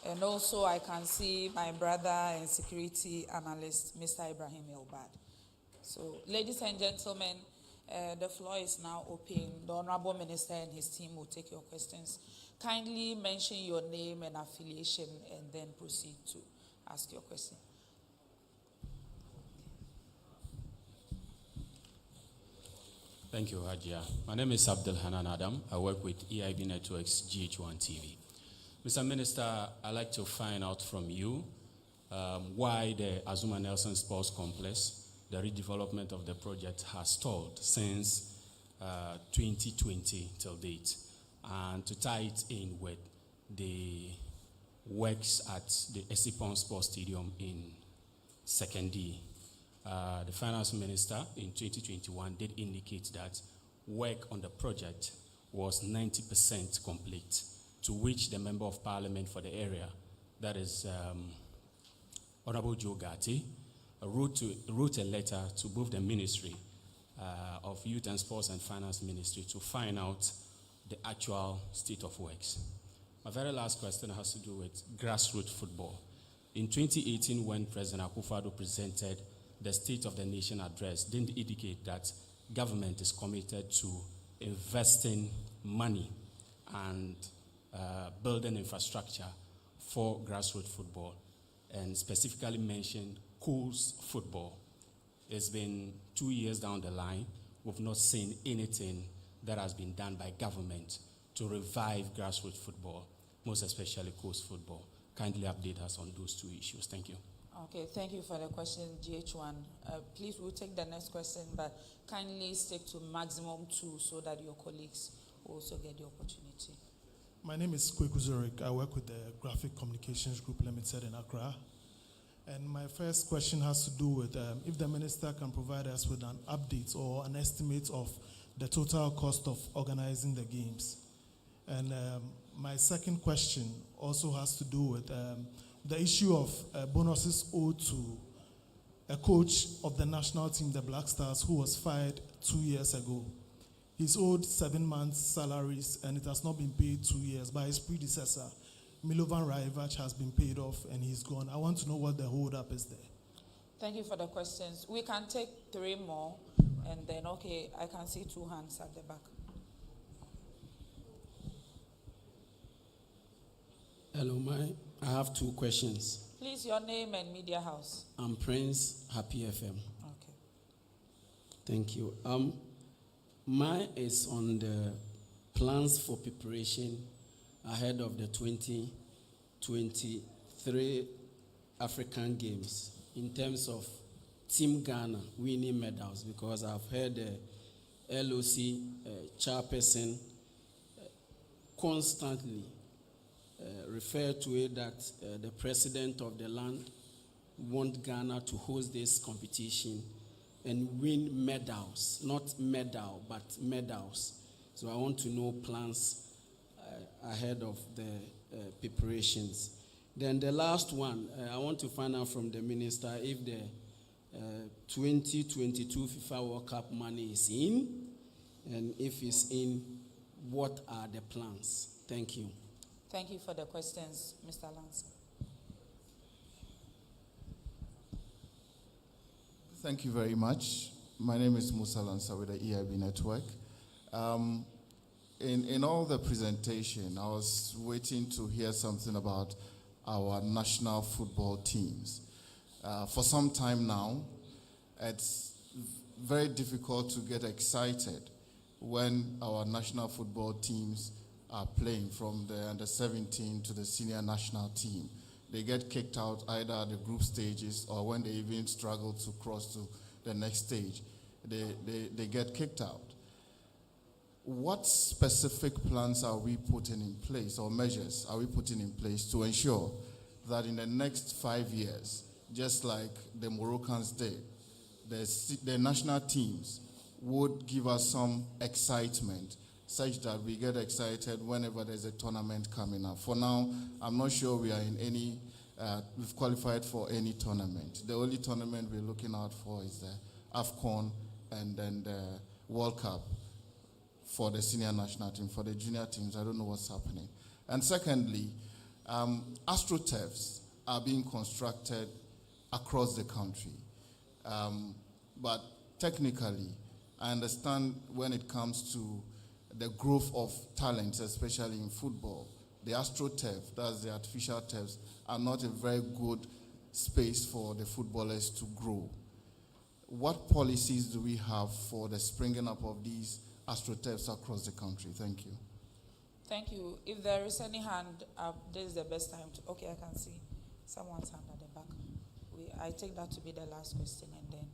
And also I can see my brother and security analyst, Mr. Ibrahim Elbad. So, ladies and gentlemen, the floor is now open. The Honorable Minister and his team will take your questions. Kindly mention your name and affiliation and then proceed to ask your question. Thank you, Hajia. My name is Abdul Hanan Adam. I work with EIB Networks GH1 TV. Mr. Minister, I'd like to find out from you why the Azuma Nelson Sports Complex, the redevelopment of the project, has stalled since 2020 till date, and to tie it in with the works at the Esipon Sports Stadium in Sekondi. The finance minister in 2021 did indicate that work on the project was 90% complete, to which the member of parliament for the area, that is Honorable Joe Gatti, wrote a letter to both the Ministry of Youth and Sports and Finance Ministry to find out the actual state of works. My very last question has to do with grassroots football. In 2018, when President Akufo-Addo presented the State of the Nation address, didn't indicate that government is committed to investing money and building infrastructure for grassroots football, and specifically mentioned schools football. It's been 2 years down the line. We've not seen anything that has been done by government to revive grassroots football, most especially schools football. Kindly update us on those two issues. Thank you. Okay, thank you for the question, GH1. Please, we'll take the next question, but kindly stick to maximum 2 so that your colleagues will also get the opportunity. My name is Kweku Zurich. I work with the Graphic Communications Group Limited in Accra. And my first question has to do with if the minister can provide us with an update or an estimate of the total cost of organizing the games. And my second question also has to do with the issue of bonuses owed to a coach of the national team, the Black Stars, who was fired 2 years ago. He's owed 7 months' salaries, and it has not been paid 2 years. By his predecessor, Milovan Rajevac, has been paid off, and he's gone. I want to know what the hold-up is there. Thank you for the questions. We can take 3 more, and then, okay, I can see 2 hands at the back. Hello, I have 2 questions. Please, your name and media house. I'm Prince, Happy FM. Okay. Thank you. Mine is on the plans for preparation ahead of the 2023 African Games in terms of Team Ghana winning medals, because I've heard the LOC chairperson constantly refer to it that the president of the land wants Ghana to host this competition and win medals, not medal, but medals. So I want to know plans ahead of the preparations. Then the last one, I want to find out from the minister if the 2022 FIFA World Cup money is in, and if it's in, what are the plans? Thank you. Thank you for the questions, Mr. Lance. Thank you very much. My name is Musa Lansa with the EIB Network. In all the presentation, I was waiting to hear something about our national football teams. For some time now, it's very difficult to get excited when our national football teams are playing, from the under-17 to the senior national team. They get kicked out either at the group stages or when they even struggle to cross to the next stage, they get kicked out. What specific plans are we putting in place, or measures are we putting in place to ensure that in the next 5 years, just like the Moroccans did, the national teams would give us some excitement, such that we get excited whenever there's a tournament coming up? For now, I'm not sure we are in any, we've qualified for any tournament. The only tournament we're looking out for is the AFCON and then the World Cup for the senior national team. For the junior teams, I don't know what's happening. And secondly, astroturfs are being constructed across the country. But technically, I understand when it comes to the growth of talents, especially in football, the astroturf, that's the artificial turfs, are not a very good space for the footballers to grow. What policies do we have for the springing up of these astroturfs across the country? Thank you. Thank you. If there is any hand up, this is the best time to. Okay, I can see someone's hand at the back. I take that to be the last question, and then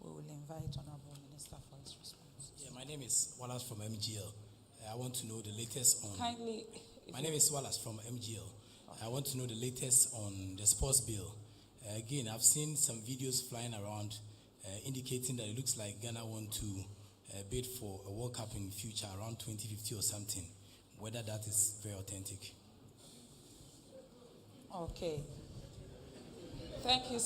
we will invite Honorable Minister for his response. Yeah, my name is Wallace from MGL. I want to know the latest on. Kindly. My name is Wallace from MGL. Okay. I want to know the latest on the sports bill. Again, I've seen some videos flying around indicating that it looks like Ghana want to bid for a World Cup in the future around 2050 or something. Whether that is very authentic. Okay. Thank you.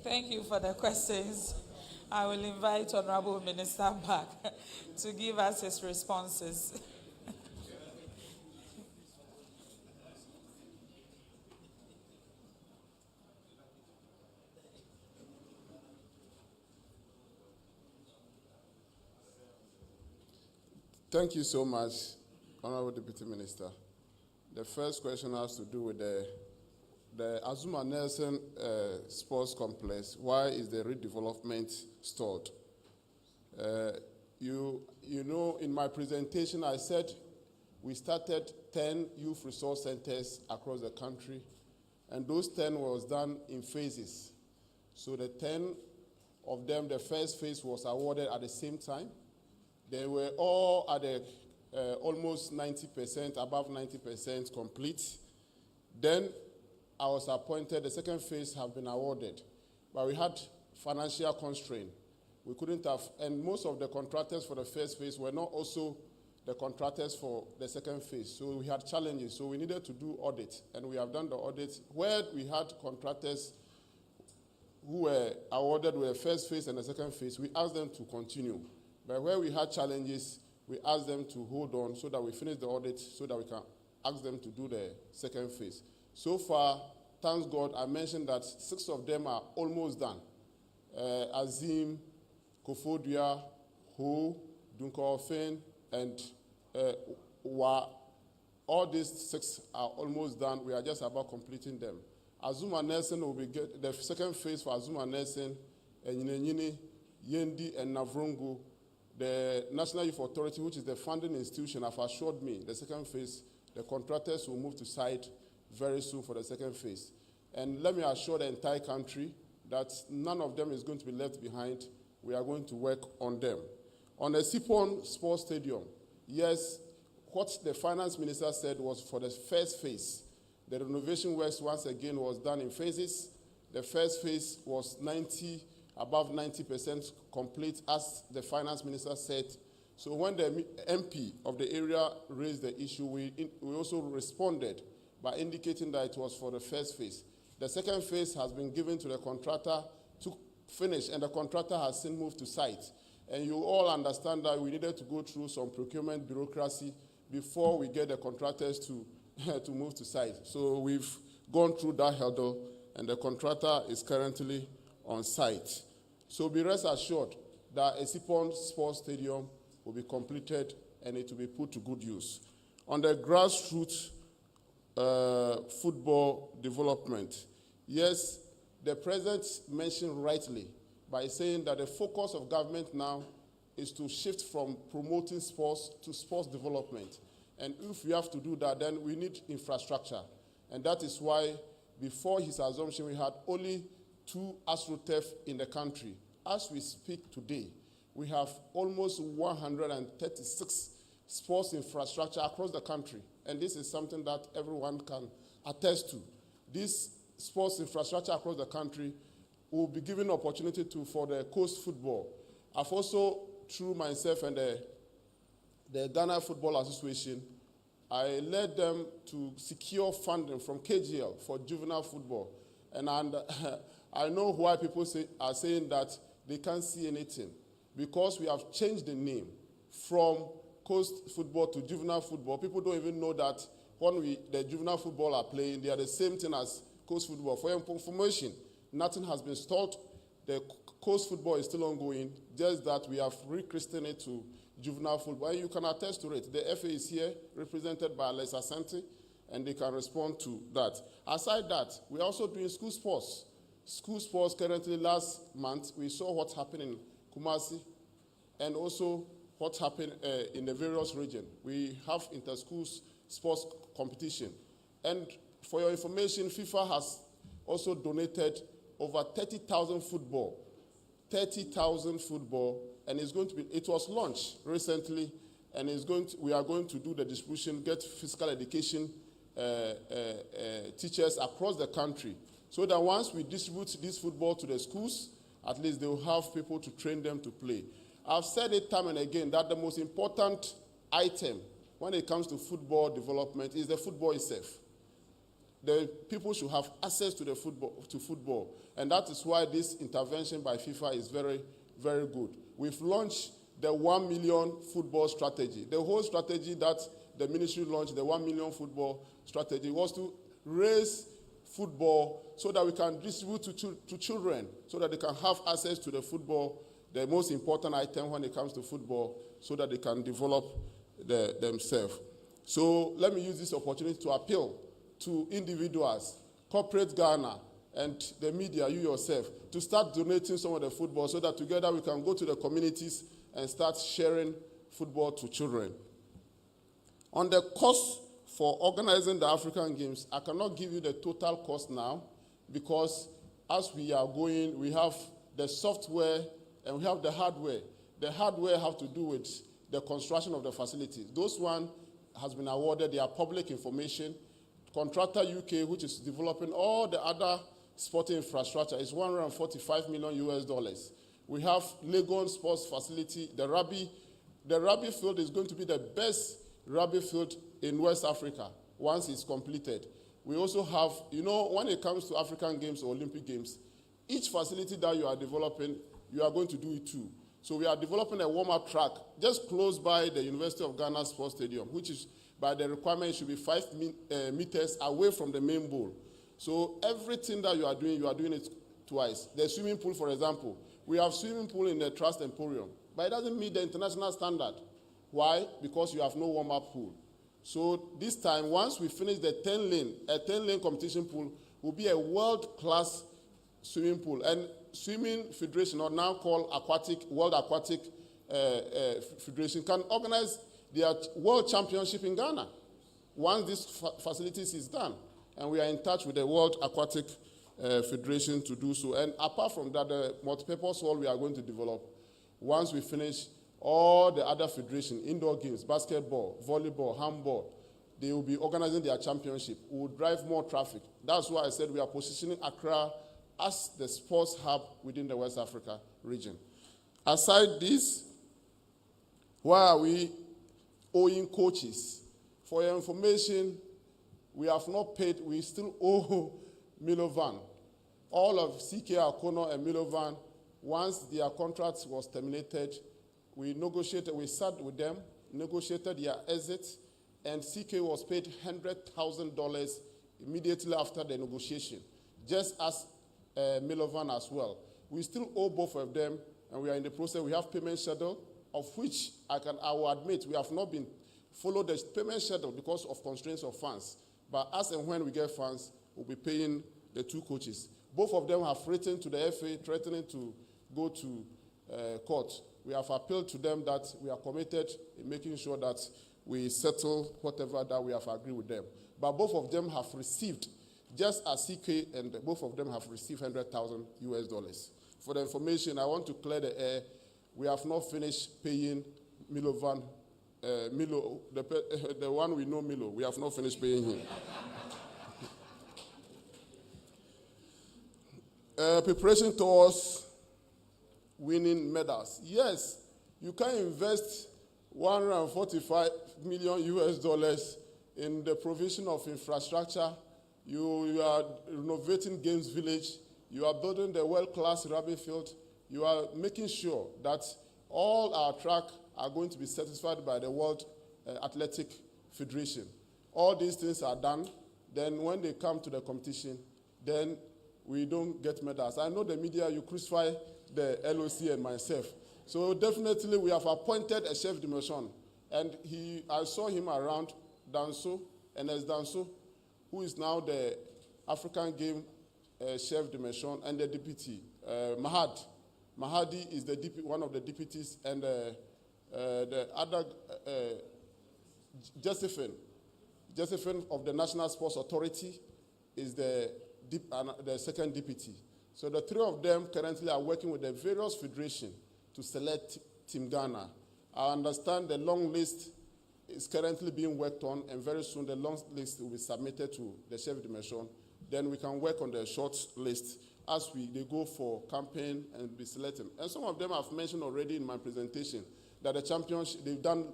Thank you for the questions. I will invite Honorable Minister back to give us his responses. Thank you so much, Honorable Deputy Minister. The first question has to do with the Azuma Nelson Sports Complex. Why is the redevelopment stalled? You know, in my presentation, I said we started 10 youth resource centers across the country, and those 10 was done in phases. So the 10 of them, the first phase was awarded at the same time. They were all at almost 90%, above 90% complete. Then I was appointed. The second phase have been awarded, but we had financial constraint. We couldn't have, and most of the contractors for the first phase were not also the contractors for the second phase. So we had challenges. So we needed to do audit, and we have done the audit where we had contractors who were awarded with the first phase and the second phase. We asked them to continue. But where we had challenges, we asked them to hold on so that we finish the audit so that we can ask them to do the second phase. So far, thanks God, I mentioned that 6 of them are almost done. Azim, Kofodia, Ho, Dunkofen, and Wa. All these 6 are almost done. We are just about completing them. Azuma Nelson will be the second phase for Azuma Nelson, and Nyini, Yendi, and Navrongo. The National Youth Authority, which is the funding institution, have assured me the second phase, the contractors will move to site very soon for the second phase. And let me assure the entire country that none of them is going to be left behind. We are going to work on them. On the Sipon Sports Stadium, yes, what the finance minister said was for the first phase. The renovation works once again was done in phases. The first phase was above 90% complete, as the finance minister said. So when the MP of the area raised the issue, we also responded by indicating that it was for the first phase. The second phase has been given to the contractor to finish, and the contractor has since moved to site. And you all understand that we needed to go through some procurement bureaucracy before we get the contractors to, to move to site. So we've gone through that hurdle, and the contractor is currently on site. So be rest assured that Esipon Sports Stadium will be completed and it will be put to good use. On the grassroots football development, yes, the president mentioned rightly by saying that the focus of government now is to shift from promoting sports to sports development. And if we have to do that, then we need infrastructure. And that is why before his assumption, we had only 2 AstroTurf in the country. As we speak today, we have almost 136 sports infrastructure across the country. And this is something that everyone can attest to. This sports infrastructure across the country will be given opportunity for the coast football. I've also, through myself and the Ghana Football Association, I led them to secure funding from KGL for juvenile football. And I know why people are saying that they can't see anything, because we have changed the name from coast football to juvenile football. People don't even know that when the juvenile football are playing, they are the same thing as coast football. For your information, nothing has been stalled. The coast football is still ongoing, just that we have rechristened it to juvenile football. And you can attest to it. The FA is here, represented by Alex Asante, and they can respond to that. Aside that, we're also doing school sports. School sports currently, last month, we saw what happened in Kumasi and also what happened in the various regions. We have inter-school sports competition. And for your information, FIFA has also donated over 30,000 football. 30,000 football, and it's going to be, it was launched recently, and we are going to do the distribution, get physical education teachers across the country, so that once we distribute this football to the schools, at least they will have people to train them to play. I've said it time and again that the most important item when it comes to football development is the football itself. The people should have access to the football, and that is why this intervention by FIFA is very, very good. We've launched the 1 million football strategy. The whole strategy that the ministry launched, the 1 million football strategy, was to raise football so that we can distribute to children, so that they can have access to the football, the most important item when it comes to football, so that they can develop themselves. So let me use this opportunity to appeal to individuals, corporate Ghana, and the media, you yourself, to start donating some of the football so that together we can go to the communities and start sharing football to children. On the cost for organizing the African Games, I cannot give you the total cost now, because as we are going, we have the software and we have the hardware. The hardware have to do with the construction of the facilities. Those one has been awarded, they are public information. Contractor UK, which is developing all the other sporting infrastructure, is $145 million. We have Legon Sports Facility. The rugby field is going to be the best rugby field in West Africa once it's completed. We also have, when it comes to African Games or Olympic Games, each facility that you are developing, you are going to do it too. So we are developing a warm-up track just close by the University of Ghana Sports Stadium, which is, by the requirement, it should be 5 meters away from the main bowl. So everything that you are doing it twice. The swimming pool, for example, we have swimming pool in the Trust Emporium, but it doesn't meet the international standard. Why? Because you have no warm-up pool. So this time, once we finish the 10-lane competition pool will be a world-class swimming pool. And Swimming Federation, or now called World Aquatic Federation, can organize their World Championship in Ghana once this facilities is done. And we are in touch with the World Aquatic Federation to do so. And apart from that, the multipurpose hall we are going to develop, once we finish all the other federations, indoor games, basketball, volleyball, handball, they will be organizing their championship. We will drive more traffic. That's why I said we are positioning Accra as the sports hub within the West Africa region. Aside this, why are we owing coaches? For your information, we have not paid, we still owe Milovan. All of CK Akono and Milovan, once their contract was terminated, we sat with them, negotiated their exit, and CK was paid $100,000 immediately after the negotiation, just as Milovan as well. We still owe both of them, and we are in the process. We have payment schedule, of which I will admit we have not been followed the payment schedule because of constraints of funds. But as and when we get funds, we'll be paying the two coaches. Both of them have written to the FA threatening to go to court. We have appealed to them that we are committed in making sure that we settle whatever that we have agreed with them. But both of them have received, just as CK and both of them have received $100,000. For the information, I want to clear the air. We have not finished paying Milovan, the one we know, Milo. We have not finished paying him. Preparation towards winning medals. Yes, you can invest $145 million in the provision of infrastructure. You are renovating Games Village. You are building the world-class rugby field. You are making sure that all our track are going to be certified by the World Athletic Federation. All these things are done. Then when they come to the competition, then we don't get medals. I know the media, you crucify the LOC and myself. So definitely we have appointed a chef de mission. And I saw him around, Danso, Enes Danso, who is now the African Game chef de mission, and the deputy, Mahadi is one of the deputies, and the other, Josephine of the National Sports Authority is the second deputy. So the three of them currently are working with the various federations to select Team Ghana. I understand the long list is currently being worked on, and very soon the long list will be submitted to the chef de mission. Then we can work on the short list as they go for campaign and be selected. And some of them I've mentioned already in my presentation, that the championship, they've done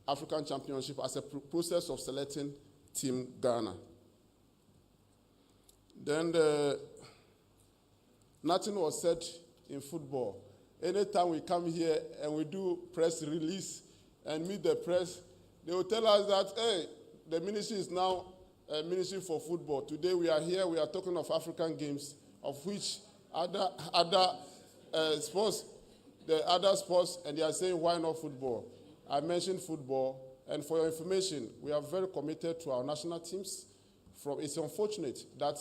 African Championship as a process of selecting Team Ghana. Then nothing was said in football. Anytime we come here and we do press release and meet the press, they will tell us that, hey, the ministry is now a ministry for football. Today we are here, we are talking of African games, of which other sports, the other sports, and they are saying, why not football? I mentioned football, and for your information, we are very committed to our national teams. It's unfortunate that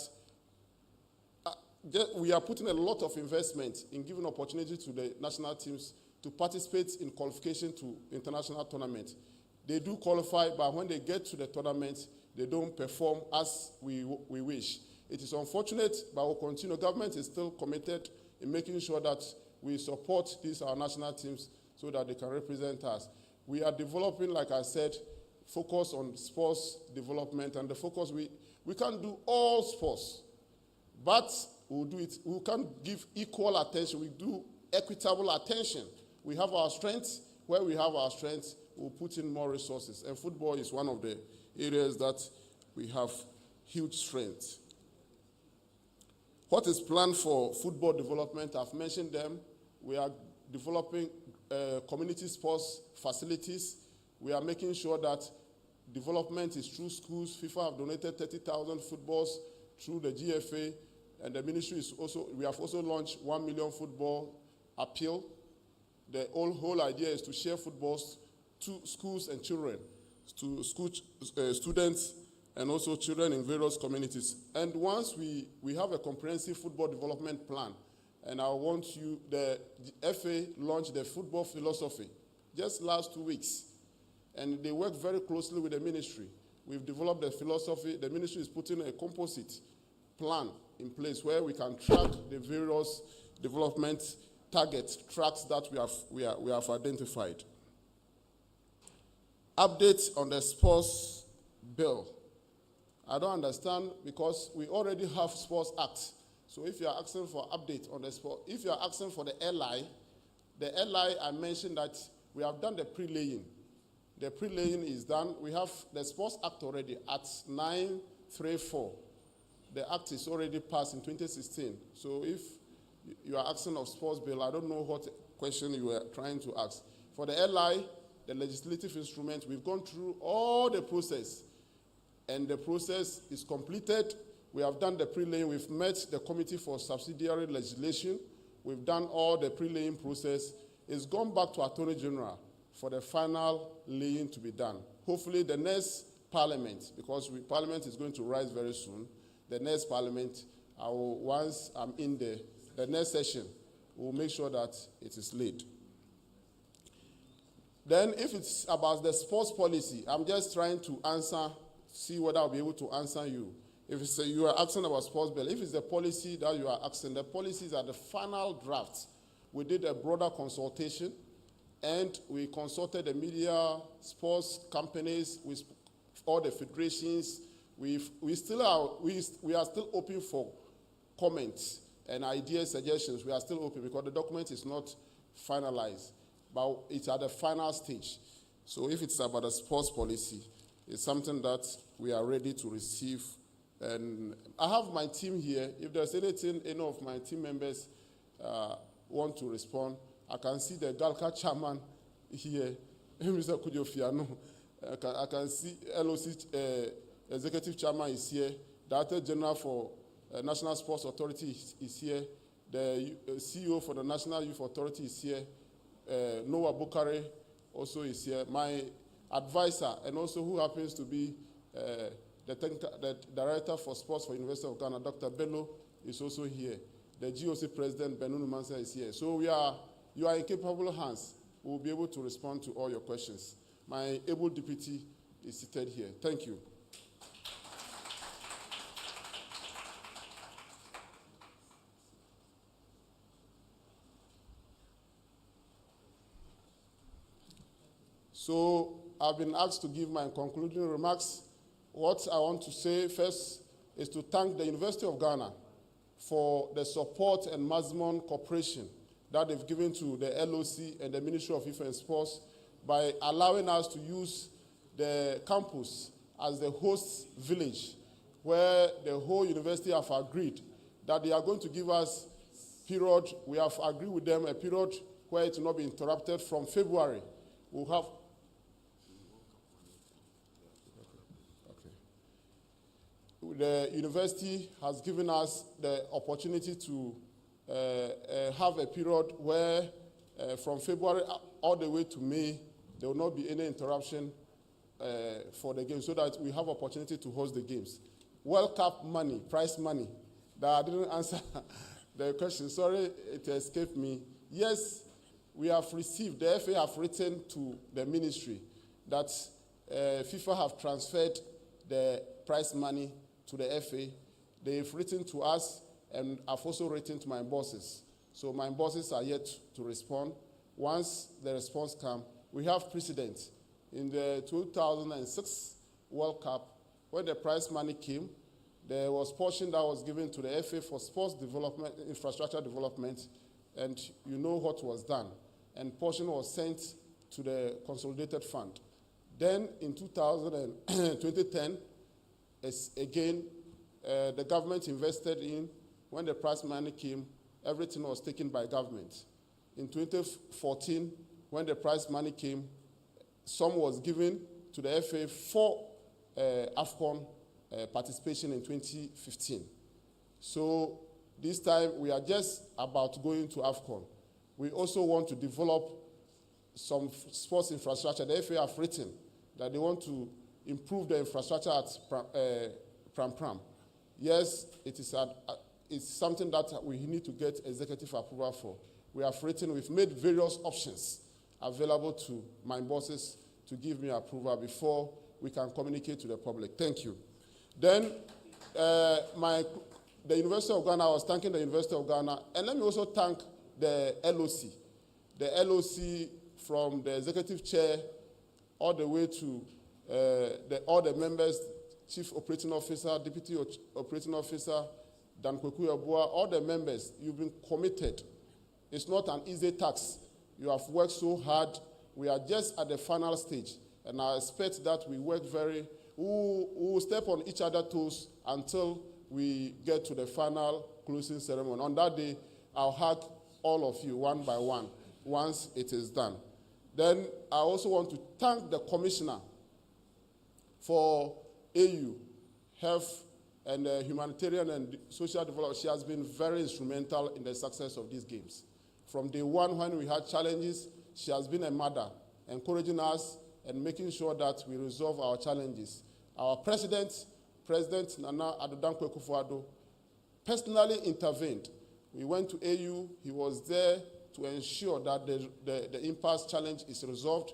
we are putting a lot of investment in giving opportunity to the national teams to participate in qualification to international tournament. They do qualify, but when they get to the tournament, they don't perform as we wish. It is unfortunate, but we'll continue. Government is still committed in making sure that we support our national teams so that they can represent us. We are developing, like I said, focus on sports development, and the focus, we can't do all sports, but we'll do it. We can't give equal attention. We do equitable attention. We have our strengths. Where we have our strengths, we'll put in more resources. And football is one of the areas that we have huge strength. What is planned for football development? I've mentioned them. We are developing community sports facilities. We are making sure that development is through schools. FIFA have donated 30,000 footballs through the GFA, and the ministry we have also launched 1 million football appeal. The whole idea is to share footballs to schools and children, to students and also children in various communities. And once we have a comprehensive football development plan, and I want the FA launched the football philosophy just last 2 weeks, and they work very closely with the ministry. We've developed the philosophy. The ministry is putting a composite plan in place where we can track the various development target tracks that we have identified. Updates on the sports bill. I don't understand, because we already have Sports Act So if you are asking for update on the sport, if you are asking for the LI I mentioned that we have done the pre-laying. The pre-laying is done. We have the Sports Act already at 934. The act is already passed in 2016. So if you are asking of sports bill, I don't know what question you were trying to ask. For the LI, the legislative instrument, we've gone through all the process, and the process is completed. We have done the pre-laying. We've met the Committee for Subsidiary Legislation. We've done all the pre-laying process. It's gone back to Attorney General for the final laying to be done. Hopefully the next Parliament, because Parliament is going to rise very soon, the next Parliament, once I'm in the next session, we'll make sure that it is laid. Then if it's about the sports policy, I'm just trying to answer, see whether I'll be able to answer you. If it's you are asking about sports bill, if it's the policy that you are asking, the policies are the final draft. We did a broader consultation, and we consulted the media, sports companies, with all the federations. We are still open for comments and ideas, suggestions. We are still open because the document is not finalized, but it's at the final stage. So if it's about a sports policy, it's something that we are ready to receive. And I have my team here. If there's anything any of my team members want to respond, I can see the Galka chairman here, Mr. Kujofiano. I can see LOC executive chairman is here. Director General for National Sports Authority is here. The CEO for the National Youth Authority is here. Noah Bukare also is here. My advisor, and also who happens to be the Director for Sports for University of Ghana, Dr. Bello, is also here. The GOC President, Benunu Mansa, is here. So you are in capable hands. We will be able to respond to all your questions. My able deputy is seated here. Thank you. So I've been asked to give my concluding remarks. What I want to say first is to thank the University of Ghana for the support and maximum cooperation that they've given to the LOC and the Ministry of Youth and Sports by allowing us to use the campus as the host village, where the whole university have agreed that they are going to give us period. We have agreed with them a period where it will not be interrupted from February. We'll have the university has given us the opportunity to have a period where from February all the way to May, there will not be any interruption for the games, so that we have opportunity to host the games. World Cup money, prize money, that I didn't answer the question. Sorry, it escaped me. Yes, we have received, the FA have written to the ministry that FIFA have transferred the prize money to the FA. They've written to us, and I've also written to my bosses. So my bosses are yet to respond. Once the response comes, we have precedent. In the 2006 World Cup, when the prize money came, there was portion that was given to the FA for sports development, infrastructure development, and you know what was done. And portion was sent to the consolidated fund. Then in 2010, again, the government invested in. When the prize money came, everything was taken by government. In 2014, when the prize money came, some was given to the FA for AFCON participation in 2015. So this time, we are just about going to AFCON. We also want to develop some sports infrastructure. The FA have written that they want to improve the infrastructure at Pram Pram. Yes, it's something that we need to get executive approval for. We have written, we've made various options available to my bosses to give me approval before we can communicate to the public. Thank you. Then the University of Ghana, I was thanking the University of Ghana, and let me also thank the LOC. The LOC from the executive chair all the way to all the members, chief operating officer, deputy operating officer, Dan Kweku Yeboah, all the members, you've been committed. It's not an easy task. You have worked so hard. We are just at the final stage, and I expect that we work we will step on each other's toes until we get to the final closing ceremony. On that day, I'll hug all of you one by one once it is done. Then I also want to thank the commissioner for AU, Health and Humanitarian and Social Development. She has been very instrumental in the success of these games. From day one when we had challenges, she has been a mother, encouraging us and making sure that we resolve our challenges. Our President Nana Addo Dankwa Akufo-Addo, personally intervened. We went to AU. He was there to ensure that the impasse challenge is resolved.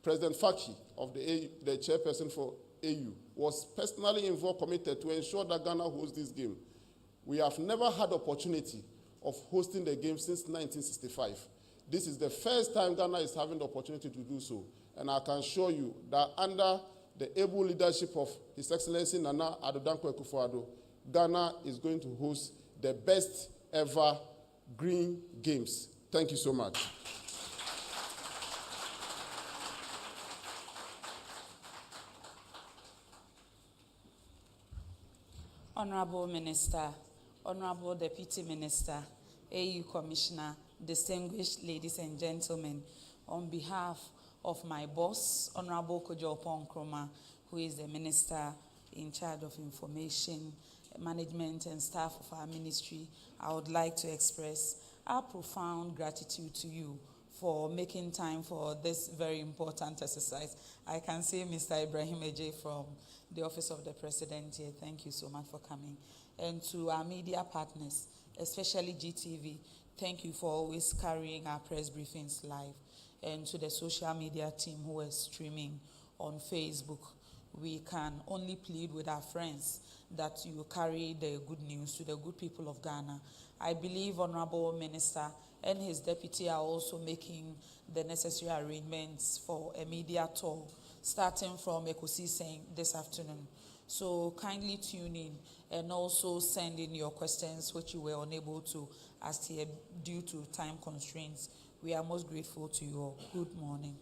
President Faki of the chairperson for AU, was personally involved, committed to ensure that Ghana hosts this game. We have never had opportunity of hosting the game since 1965. This is the first time Ghana is having the opportunity to do so. And I can assure you that under the able leadership of His Excellency Nana Addo Dankwa Akufo-Addo, Ghana is going to host the best ever Green Games. Thank you so much. Honorable Minister, Honorable Deputy Minister, AU Commissioner, distinguished ladies and gentlemen, on behalf of my boss, Honorable Kojo Oppong-Nkrumah, who is the Minister in charge of Information, Management and Staff of our ministry, I would like to express our profound gratitude to you for making time for this very important exercise. I can see Mr. Ibrahim Eje from the Office of the President here. Thank you so much for coming. And to our media partners, especially GTV, thank you for always carrying our press briefings live. And to the social media team who is streaming on Facebook, we can only plead with our friends that you carry the good news to the good people of Ghana. I believe Honorable Minister and his deputy are also making the necessary arrangements for a media tour starting from Ekosisen this afternoon. So kindly tune in and also send in your questions which you were unable to ask here due to time constraints. We are most grateful to you all. Good morning.